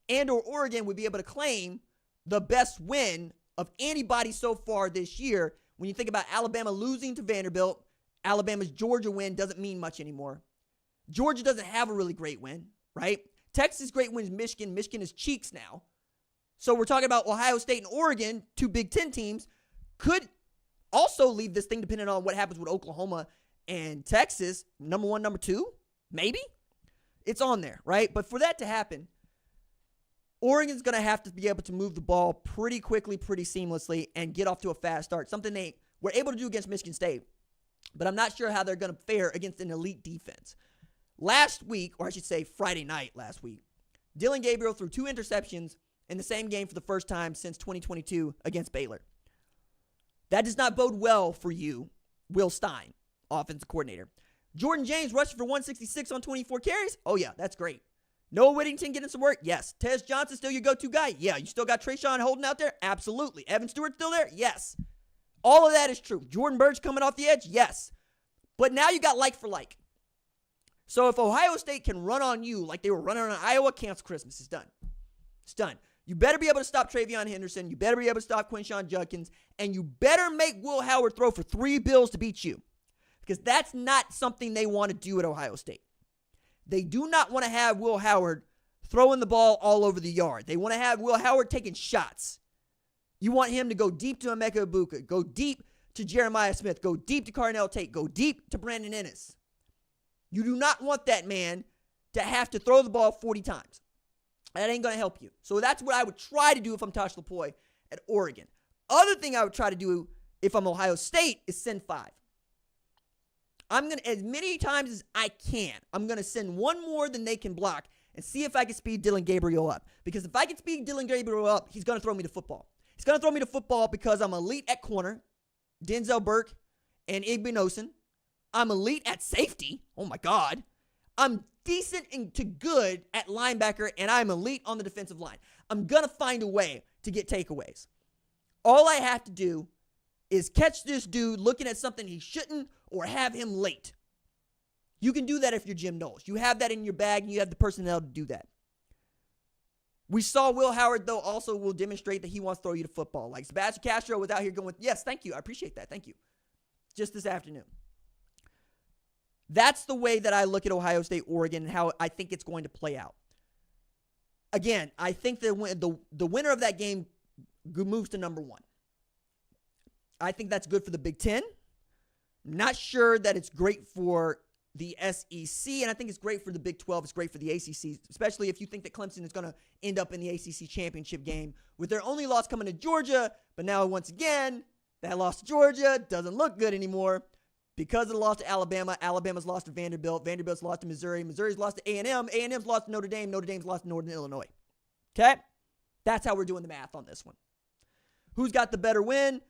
and or Oregon would be able to claim the best win of anybody so far this year. When you think about Alabama losing to Vanderbilt, Alabama's Georgia win doesn't mean much anymore. Georgia doesn't have a really great win, right? Texas' great win is Michigan. Michigan is cheeks now. So we're talking about Ohio State and Oregon, 2 Big Ten teams, could also leave this thing depending on what happens with Oklahoma and Texas. Number 1, number 2, maybe. It's on there, right? But for that to happen, Oregon's going to have to be able to move the ball pretty quickly, pretty seamlessly, and get off to a fast start. Something they were able to do against Michigan State. But I'm not sure how they're going to fare against an elite defense. Last week, or I should say Friday night last week, Dillon Gabriel threw 2 interceptions in the same game for the first time since 2022 against Baylor. That does not bode well for you, Will Stein, offensive coordinator. Jordan James rushing for 166 on 24 carries. Oh, yeah, that's great. Noah Whittington getting some work? Yes. Tez Johnson still your go-to guy? Yeah. You still got Trayshawn Holden out there? Absolutely. Evan Stewart still there? Yes. All of that is true. Jordan Burge coming off the edge? Yes. But now you got like for like. So if Ohio State can run on you like they were running on Iowa, cancel Christmas. It's done. It's done. You better be able to stop Travion Henderson. You better be able to stop Quinshon Judkins. And you better make Will Howard throw for 3 bills to beat you. Because that's not something they want to do at Ohio State. They do not want to have Will Howard throwing the ball all over the yard. They want to have Will Howard taking shots. You want him to go deep to Emeka Ibuka, go deep to Jeremiah Smith, go deep to Carnell Tate, go deep to Brandon Ennis. You do not want that man to have to throw the ball 40 times. That ain't going to help you. So that's what I would try to do if I'm Tosh LaPoy at Oregon. Other thing I would try to do if I'm Ohio State is send 5. I'm going to, as many times as I can, I'm going to send one more than they can block and see if I can speed Dylan Gabriel up. Because if I can speed Dylan Gabriel up, he's going to throw me the football. He's going to throw me the football because I'm elite at corner, Denzel Burke and Igbinosun. I'm elite at safety. Oh, my God. I'm decent and to good at linebacker, and I'm elite on the defensive line. I'm going to find a way to get takeaways. All I have to do is catch this dude looking at something he shouldn't or have him late. You can do that if you're Jim Knowles. You have that in your bag, and you have the personnel to do that. We saw Will Howard, though, also will demonstrate that he wants to throw you the football. Like Sebastian Castro was out here going, yes, thank you. I appreciate that. Thank you. Just this afternoon. That's the way that I look at Ohio State, Oregon, and how I think it's going to play out. Again, I think the winner of that game moves to number 1. I think that's good for the Big Ten. Not sure that it's great for the SEC, and I think it's great for the Big 12. It's great for the ACC, especially if you think that Clemson is going to end up in the ACC championship game with their only loss coming to Georgia. But now, once again, that loss to Georgia doesn't look good anymore because of the loss to Alabama. Alabama's lost to Vanderbilt. Vanderbilt's lost to Missouri. Missouri's lost to A&M. A&M's lost to Notre Dame. Notre Dame's lost to Northern Illinois. Okay? That's how we're doing the math on this one. Who's got the better win?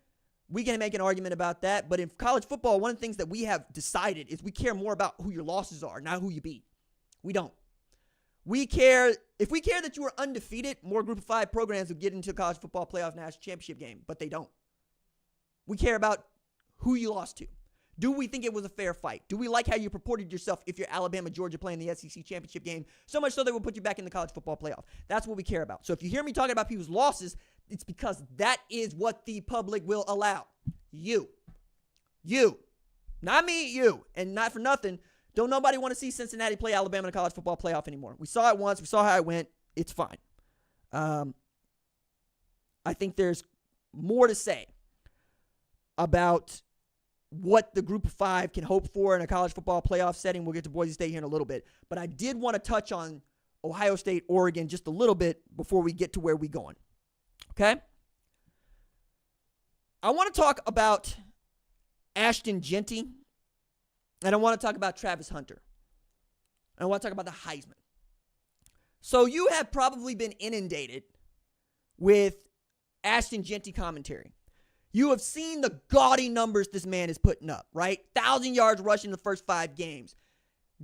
We can make an argument about that, but in college football, one of the things that we have decided is we care more about who your losses are, not who you beat. We don't. We care, if we care that you are undefeated, more Group of 5 programs would get into college football playoff national championship game, but they don't. We care about who you lost to. Do we think it was a fair fight? Do we like how you purported yourself if you're Alabama, Georgia playing the SEC championship game? So much so they will put you back in the college football playoff. That's what we care about. So if you hear me talking about people's losses, it's because that is what the public will allow. You. Not me, you. And not for nothing, don't nobody want to see Cincinnati play Alabama in the college football playoff anymore. We saw it once. We saw how it went. It's fine. I think there's more to say about what the Group of 5 can hope for in a college football playoff setting. We'll get to Boise State here in a little bit. But I did want to touch on Ohio State, Oregon just a little bit before we get to where we're going. Okay? I want to talk about Ashton Jeanty, and I want to talk about Travis Hunter. And I want to talk about the Heisman. So you have probably been inundated with Ashton Jeanty commentary. You have seen the gaudy numbers this man is putting up, right? 1,000 yards rushing the first 5 games.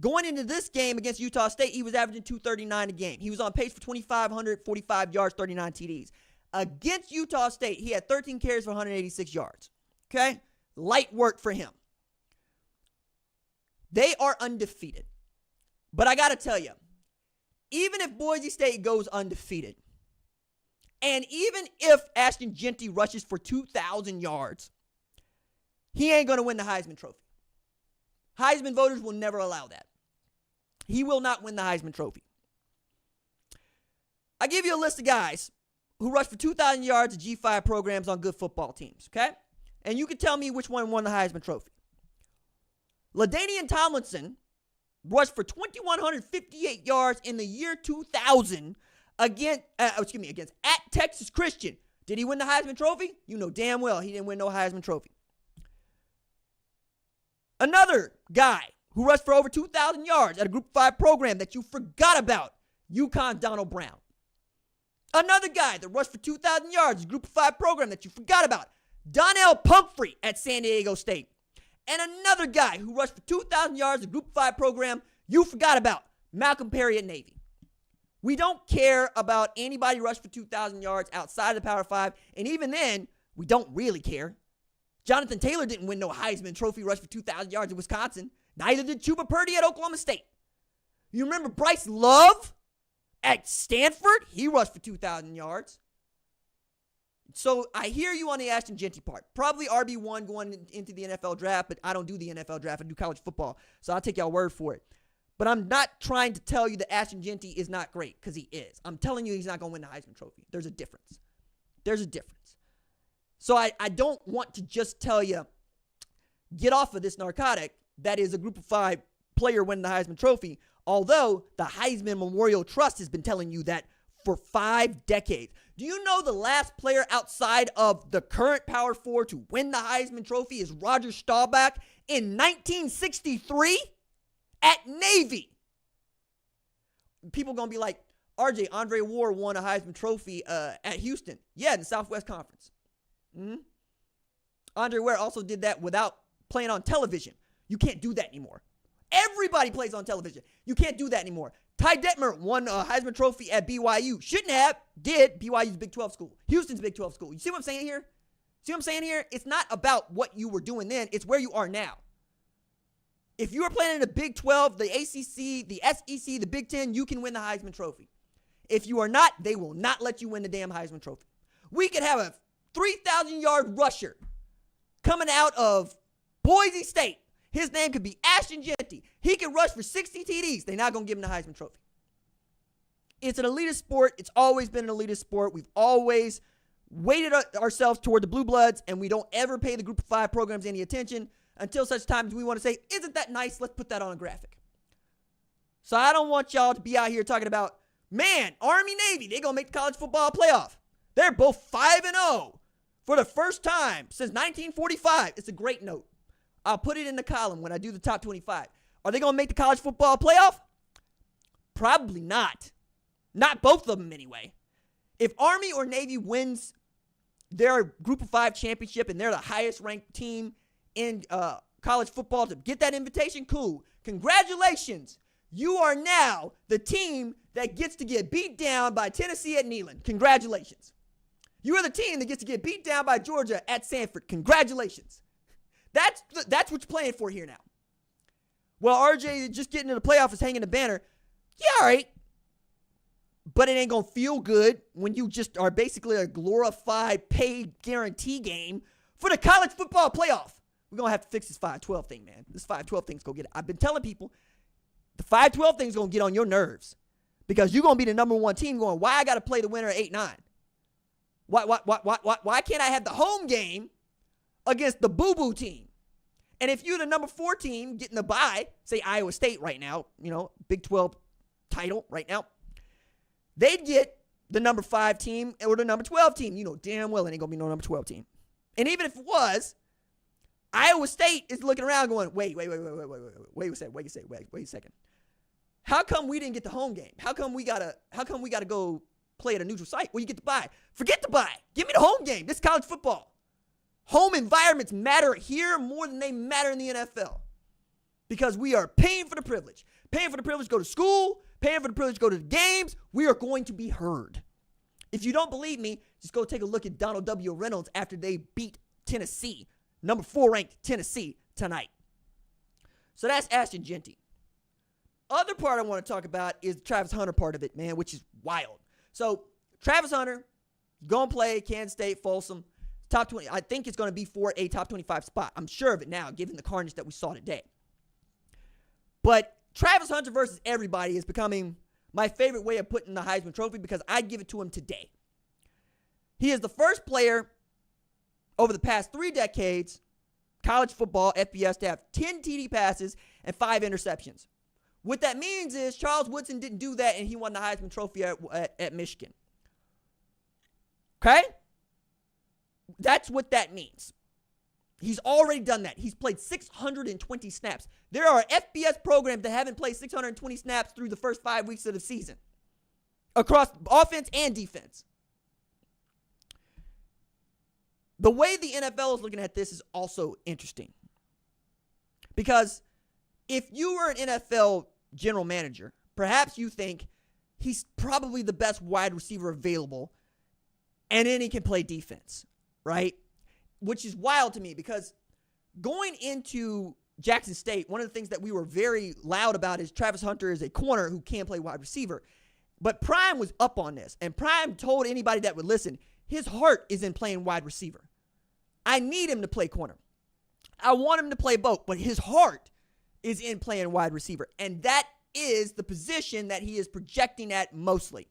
Going into this game against Utah State, he was averaging 239 a game. He was on pace for 2,545 yards, 39 TDs. Against Utah State, he had 13 carries for 186 yards. Okay? Light work for him. They are undefeated. But I got to tell you, even if Boise State goes undefeated, and even if Ashton Jeanty rushes for 2,000 yards, he ain't going to win the Heisman Trophy. Heisman voters will never allow that. He will not win the Heisman Trophy. I give you a list of guys who rushed for 2,000 yards at G5 programs on good football teams, okay? And you can tell me which one won the Heisman Trophy. LaDainian Tomlinson rushed for 2,158 yards in the year 2000 against at Texas Christian. Did he win the Heisman Trophy? You know damn well he didn't win no Heisman Trophy. Another guy who rushed for over 2,000 yards at a Group 5 program that you forgot about, UConn's Donald Brown. Another guy that rushed for 2,000 yards at a Group 5 program that you forgot about, Donnell Pumphrey at San Diego State. And another guy who rushed for 2,000 yards at a Group 5 program you forgot about, Malcolm Perry at Navy. We don't care about anybody rush for 2,000 yards outside of the Power 5, and even then, we don't really care. Jonathan Taylor didn't win no Heisman Trophy rush for 2,000 yards in Wisconsin. Neither did Chuba Purdy at Oklahoma State. You remember Bryce Love at Stanford? He rushed for 2,000 yards. So I hear you on the Ashton Jeanty part. Probably RB1 going into the NFL draft, but I don't do the NFL draft. I do college football. So I'll take y'all word for it. But I'm not trying to tell you that Ashton Jeanty is not great, because he is. I'm telling you he's not going to win the Heisman Trophy. There's a difference. There's a difference. So I don't want to just tell you, get off of this narcotic that is a group of 5 player winning the Heisman Trophy, although the Heisman Memorial Trust has been telling you that for 5 decades. Do you know the last player outside of the current Power 4 to win the Heisman Trophy is Roger Staubach in 1963 at Navy? People going to be like, RJ, Andre Ward won a Heisman Trophy at Houston. Yeah, in the Southwest Conference. Andre Ward also did that without playing on television. You can't do that anymore. Everybody plays on television. You can't do that anymore. Ty Detmer won a Heisman Trophy at BYU. Shouldn't have. Did. BYU's a Big 12 school. Houston's a Big 12 school. You see what I'm saying here? See what I'm saying here? It's not about what you were doing then. It's where you are now. If you are playing in the Big 12, the ACC, the SEC, the Big 10, you can win the Heisman Trophy. If you are not, they will not let you win the damn Heisman Trophy. We could have a 3,000-yard rusher coming out of Boise State. His name could be Ashton Jeanty. He can rush for 60 TDs. They're not going to give him the Heisman Trophy. It's an elitist sport. It's always been an elitist sport. We've always weighted ourselves toward the blue bloods, and we don't ever pay the group of 5 programs any attention until such times we want to say, isn't that nice? Let's put that on a graphic. So I don't want y'all to be out here talking about, man, Army, Navy, they're going to make the college football playoff. They're both 5-0 for the first time since 1945. It's a great note. I'll put it in the column when I do the top 25. Are they going to make the college football playoff? Probably not. Not both of them anyway. If Army or Navy wins their group of 5 championship and they're the highest ranked team in college football to get that invitation, cool. Congratulations. You are now the team that gets to get beat down by Tennessee at Neyland. Congratulations. You are the team that gets to get beat down by Georgia at Sanford. Congratulations. That's what you're playing for here now. Well, RJ just getting to the playoff is hanging the banner. Yeah, all right. But it ain't going to feel good when you just are basically a glorified paid guarantee game for the college football playoff. We're going to have to fix this 5-12 thing, man. This 5-12 thing's going to get it. I've been telling people the 5-12 thing's going to get on your nerves because you're going to be the number 1 team going, why I got to play the winner at 8-9? Why can't I have the home game against the boo-boo team? And if you're the number 4 team getting the bye, say Iowa State right now, Big 12 title right now, they'd get the number 5 team or the number 12 team. You know damn well it ain't going to be no number 12 team. And even if it was, Iowa State is looking around going, wait a second. How come we didn't get the home game? How come we gotta go play at a neutral site? Well, you get the bye. Forget the bye. Give me the home game. This is college football. Home environments matter here more than they matter in the NFL because we are paying for the privilege. Paying for the privilege to go to school, paying for the privilege to go to the games. We are going to be heard. If you don't believe me, just go take a look at Donald W. Reynolds after they beat Tennessee, number 4 ranked Tennessee tonight. So that's Ashton Jeanty. Other part I want to talk about is the Travis Hunter part of it, man, which is wild. So Travis Hunter, going to play Kansas State, Folsom. Top 20, I think it's going to be for a top 25 spot. I'm sure of it now, given the carnage that we saw today. But Travis Hunter versus everybody is becoming my favorite way of putting the Heisman Trophy because I'd give it to him today. He is the first player over the past 3 decades, college football, FBS, to have 10 TD passes and 5 interceptions. What that means is Charles Woodson didn't do that and he won the Heisman Trophy at Michigan. Okay? That's what that means. He's already done that. He's played 620 snaps. There are FBS programs that haven't played 620 snaps through the first 5 weeks of the season across offense and defense. The way the NFL is looking at this is also interesting because if you were an NFL general manager, perhaps you think he's probably the best wide receiver available and then he can play defense. Right? Which is wild to me because going into Jackson State, one of the things that we were very loud about is Travis Hunter is a corner who can play wide receiver. But Prime was up on this, and Prime told anybody that would listen, his heart is in playing wide receiver. I need him to play corner. I want him to play both, but his heart is in playing wide receiver. And that is the position that he is projecting at mostly.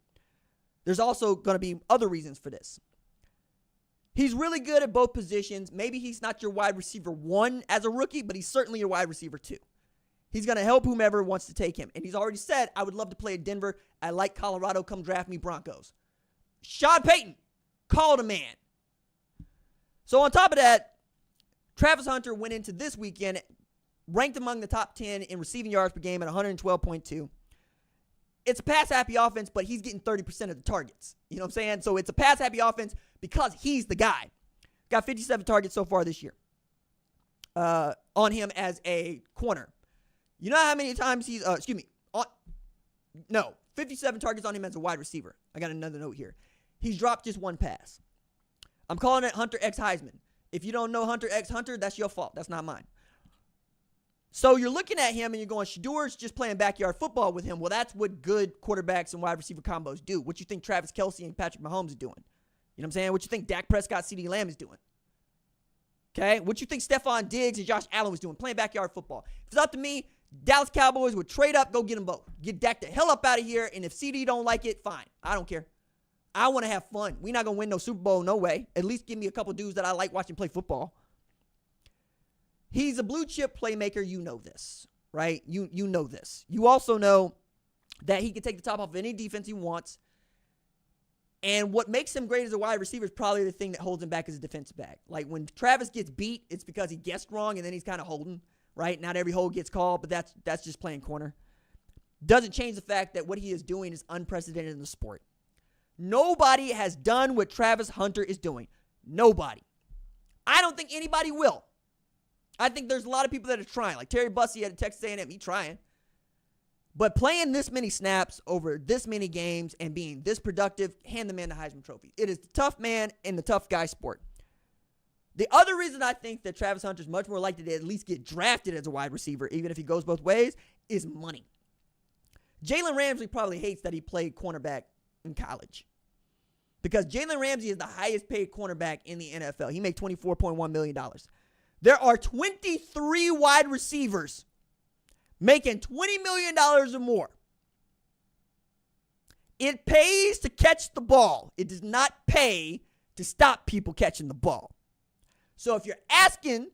There's also going to be other reasons for this. He's really good at both positions. Maybe he's not your wide receiver 1 as a rookie, but he's certainly your wide receiver 2. He's going to help whomever wants to take him. And he's already said, I would love to play at Denver. I like Colorado. Come draft me, Broncos. Sean Payton called a man. So on top of that, Travis Hunter went into this weekend ranked among the top 10 in receiving yards per game at 112.2. It's a pass-happy offense, but he's getting 30% of the targets. You know what I'm saying? So it's a pass-happy offense because he's the guy. Got 57 targets so far this year on him as a corner. You know how many times he's, 57 targets on him as a wide receiver. I got another note here. He's dropped just one pass. I'm calling it Hunter X Heisman. If you don't know Hunter X Hunter, that's your fault. That's not mine. So you're looking at him and you're going, Shador's just playing backyard football with him. Well, that's what good quarterbacks and wide receiver combos do. What you think Travis Kelce and Patrick Mahomes is doing? You know what I'm saying? What you think Dak Prescott, CeeDee Lamb is doing? Okay? What you think Stephon Diggs and Josh Allen was doing? Playing backyard football. If it's up to me, Dallas Cowboys would trade up, go get them both. Get Dak the hell up out of here, and if CD don't like it, fine. I don't care. I want to have fun. We're not going to win no Super Bowl, no way. At least give me a couple dudes that I like watching play football. He's a blue chip playmaker. You know this, right? You know this. You also know that he can take the top off of any defense he wants. And what makes him great as a wide receiver is probably the thing that holds him back as a defensive back. Like when Travis gets beat, it's because he guessed wrong and then he's kind of holding, right? Not every hold gets called, but that's just playing corner. Doesn't change the fact that what he is doing is unprecedented in the sport. Nobody has done what Travis Hunter is doing. Nobody. I don't think anybody will. I think there's a lot of people that are trying. Like Terry Bussey at Texas A&M, he's trying. But playing this many snaps over this many games and being this productive, hand the man the Heisman Trophy. It is the tough man in the tough guy sport. The other reason I think that Travis Hunter is much more likely to at least get drafted as a wide receiver, even if he goes both ways, is money. Jalen Ramsey probably hates that he played cornerback in college. Because Jalen Ramsey is the highest paid cornerback in the NFL. He made $24.1 million. There are 23 wide receivers making $20 million or more. It pays to catch the ball. It does not pay to stop people catching the ball. So if you're asking,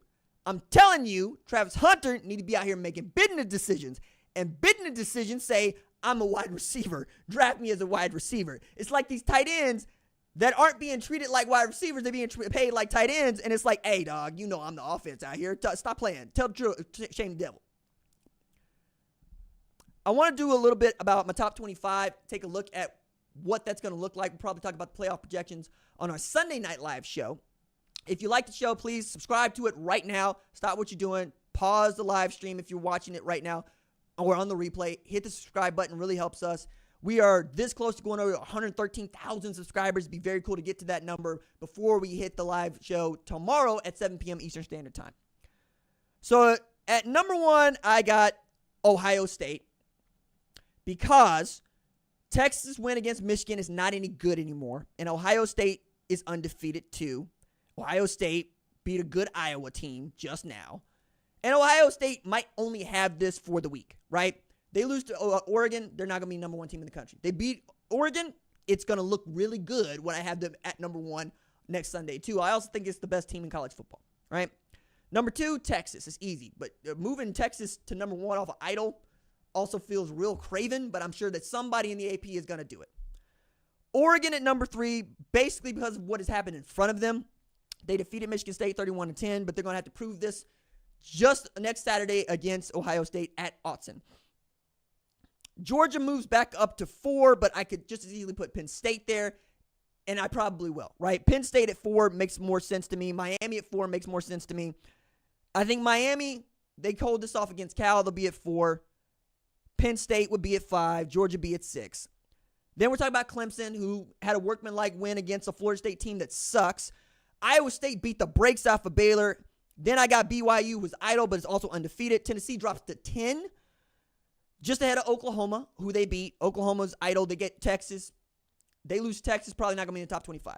I'm telling you, Travis Hunter need to be out here making business decisions. And business decisions say, I'm a wide receiver. Draft me as a wide receiver. It's like these tight ends that aren't being treated like wide receivers. They're being paid like tight ends. And it's like, hey, dog, you know I'm the offense out here. Stop playing. Tell the truth. Shame the devil. I want to do a little bit about my top 25. Take a look at what that's going to look like. We'll probably talk about the playoff projections on our Sunday Night Live show. If you like the show, please subscribe to it right now. Stop what you're doing. Pause the live stream if you're watching it right now or on the replay. Hit the subscribe button. Really helps us. We are this close to going over 113,000 subscribers. It'd be very cool to get to that number before we hit the live show tomorrow at 7 p.m. Eastern Standard Time. So at number 1, I got Ohio State because Texas' win against Michigan is not any good anymore, and Ohio State is undefeated too. Ohio State beat a good Iowa team just now, and Ohio State might only have this for the week, right? They lose to Oregon, they're not going to be number 1 team in the country. They beat Oregon, it's going to look really good when I have them at number 1 next Sunday, too. I also think it's the best team in college football, right? Number 2, Texas. It's easy, but moving Texas to number 1 off of Idle also feels real craven, but I'm sure that somebody in the AP is going to do it. Oregon at number 3, basically because of what has happened in front of them. They defeated Michigan State 31-10, but they're going to have to prove this just next Saturday against Ohio State at Autzen. Georgia moves back up to 4, but I could just as easily put Penn State there, and I probably will, right? Penn State at 4 makes more sense to me. Miami at 4 makes more sense to me. I think Miami, they hold this off against Cal. They'll be at 4. Penn State would be at 5. Georgia be at 6. Then we're talking about Clemson, who had a workmanlike win against a Florida State team that sucks. Iowa State beat the brakes off of Baylor. Then I got BYU, who's idle, but is also undefeated. Tennessee drops to 10, just ahead of Oklahoma, who they beat. Oklahoma's idle. They get Texas. They lose Texas, probably not going to be in the top 25.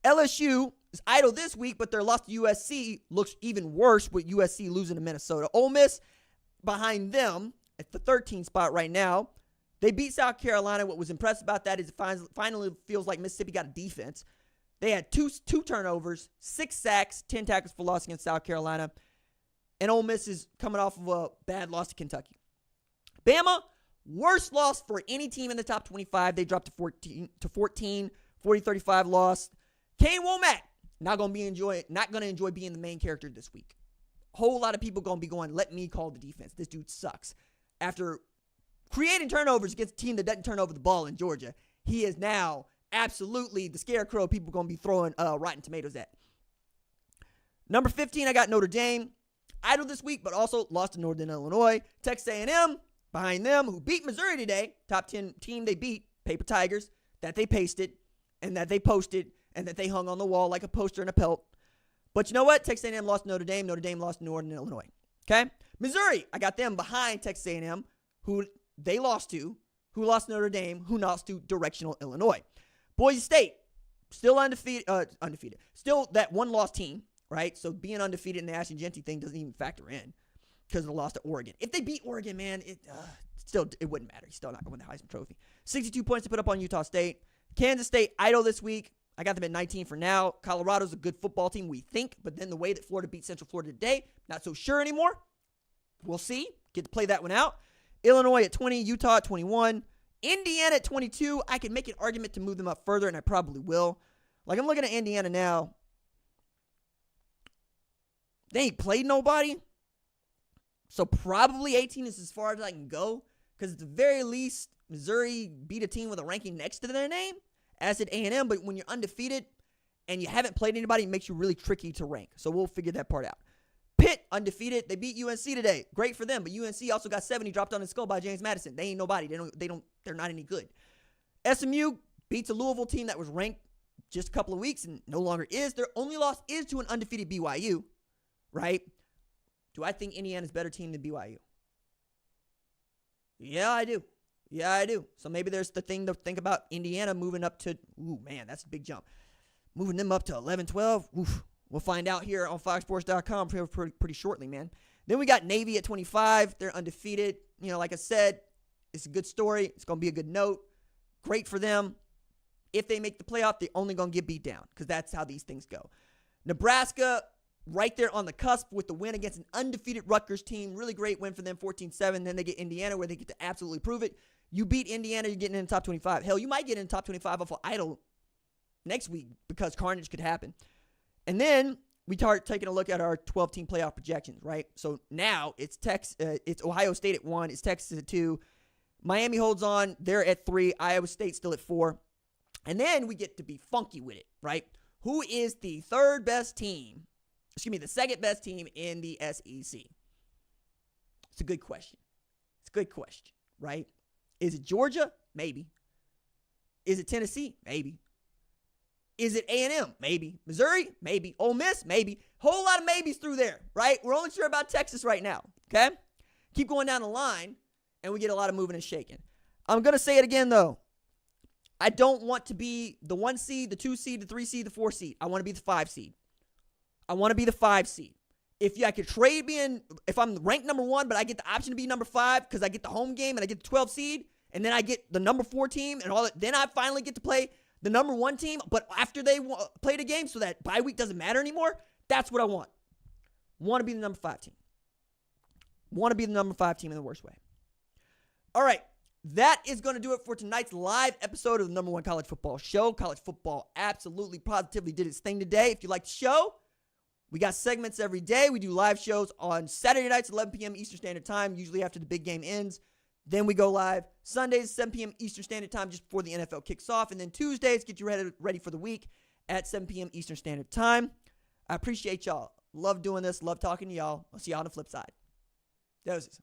LSU is idle this week, but their loss to USC looks even worse with USC losing to Minnesota. Ole Miss behind them at the 13th spot right now. They beat South Carolina. What was impressive about that is it finally feels like Mississippi got a defense. They had two turnovers, 6 sacks, 10 tackles for loss against South Carolina. And Ole Miss is coming off of a bad loss to Kentucky. Bama, worst loss for any team in the top 25. They dropped to 14, 40-35 loss. Kane Womack, not going to enjoy being the main character this week. Whole lot of people going to be going, let me call the defense. This dude sucks. After creating turnovers against a team that doesn't turn over the ball in Georgia, he is now absolutely the scarecrow people going to be throwing rotten tomatoes at. Number 15, I got Notre Dame. Idle this week, but also lost to Northern Illinois. Texas A&M, behind them, who beat Missouri today. Top 10 team they beat, Paper Tigers, that they pasted, and that they posted, and that they hung on the wall like a poster and a pelt. But you know what? Texas A&M lost to Notre Dame. Notre Dame lost to Northern Illinois. Okay? Missouri, I got them behind Texas A&M, who they lost to, who lost to Notre Dame, who lost to Directional Illinois. Boise State, still undefeated. Still that one-loss team, right? So being undefeated in the Ashton Genty thing doesn't even factor in because of the loss to Oregon. If they beat Oregon, man, it wouldn't matter. He's still not going to win the Heisman Trophy. 62 points to put up on Utah State. Kansas State, idle this week. I got them at 19 for now. Colorado's a good football team, we think, but then the way that Florida beat Central Florida today, not so sure anymore. We'll see. Get to play that one out. Illinois at 20, Utah at 21. Indiana at 22, I can make an argument to move them up further, and I probably will. Like, I'm looking at Indiana now. They ain't played nobody. So probably 18 is as far as I can go. Because at the very least, Missouri beat a team with a ranking next to their name, as did A&M. But when you're undefeated and you haven't played anybody, it makes you really tricky to rank. So we'll figure that part out. Pitt, undefeated. They beat UNC today. Great for them. But UNC also got 70 dropped on his skull by James Madison. They ain't nobody. They're not any good. SMU beats a Louisville team that was ranked just a couple of weeks and no longer is. Their only loss is to an undefeated BYU, right? Do I think Indiana's a better team than BYU? Yeah, I do. So maybe there's the thing to think about Indiana moving up to, ooh, man, that's a big jump. Moving them up to 11, 12, oof. We'll find out here on foxsports.com pretty shortly, man. Then we got Navy at 25. They're undefeated. You know, like I said, it's a good story. It's going to be a good note. Great for them. If they make the playoff, they're only going to get beat down because that's how these things go. Nebraska, right there on the cusp with the win against an undefeated Rutgers team. Really great win for them, 14-7. Then they get Indiana where they get to absolutely prove it. You beat Indiana, you're getting in the top 25. Hell, you might get in the top 25 off of idle next week because carnage could happen. And then we start taking a look at our 12-team playoff projections, right? So now it's Ohio State at 1. It's Texas at 2. Miami holds on. They're at 3. Iowa State still at 4. And then we get to be funky with it, right? Who is the second best team in the SEC? It's a good question. Right? Is it Georgia? Maybe. Is it Tennessee? Maybe. Is it A&M? Maybe. Missouri? Maybe. Ole Miss? Maybe. Whole lot of maybes through there, right? We're only sure about Texas right now, okay? Keep going down the line, and we get a lot of moving and shaking. I'm going to say it again, though. I don't want to be the 1 seed, the 2 seed, the 3 seed, the 4 seed. I want to be the 5 seed. If I could trade if I'm ranked number 1, but I get the option to be number 5 because I get the home game and I get the 12 seed, and then I get the number 4 team and all that, then I finally get to play the number 1 team, but after they played a game so that bye week doesn't matter anymore, that's what I want. Want to be the number 5 team. Want to be the number 5 team in the worst way. All right. That is going to do it for tonight's live episode of the number 1 college football show. College football absolutely, positively did its thing today. If you like the show, we got segments every day. We do live shows on Saturday nights at 11 p.m. Eastern Standard Time, usually after the big game ends. Then we go live Sundays, 7 p.m. Eastern Standard Time, just before the NFL kicks off. And then Tuesdays, get you ready for the week at 7 p.m. Eastern Standard Time. I appreciate y'all. Love doing this. Love talking to y'all. I'll see y'all on the flip side. Doses.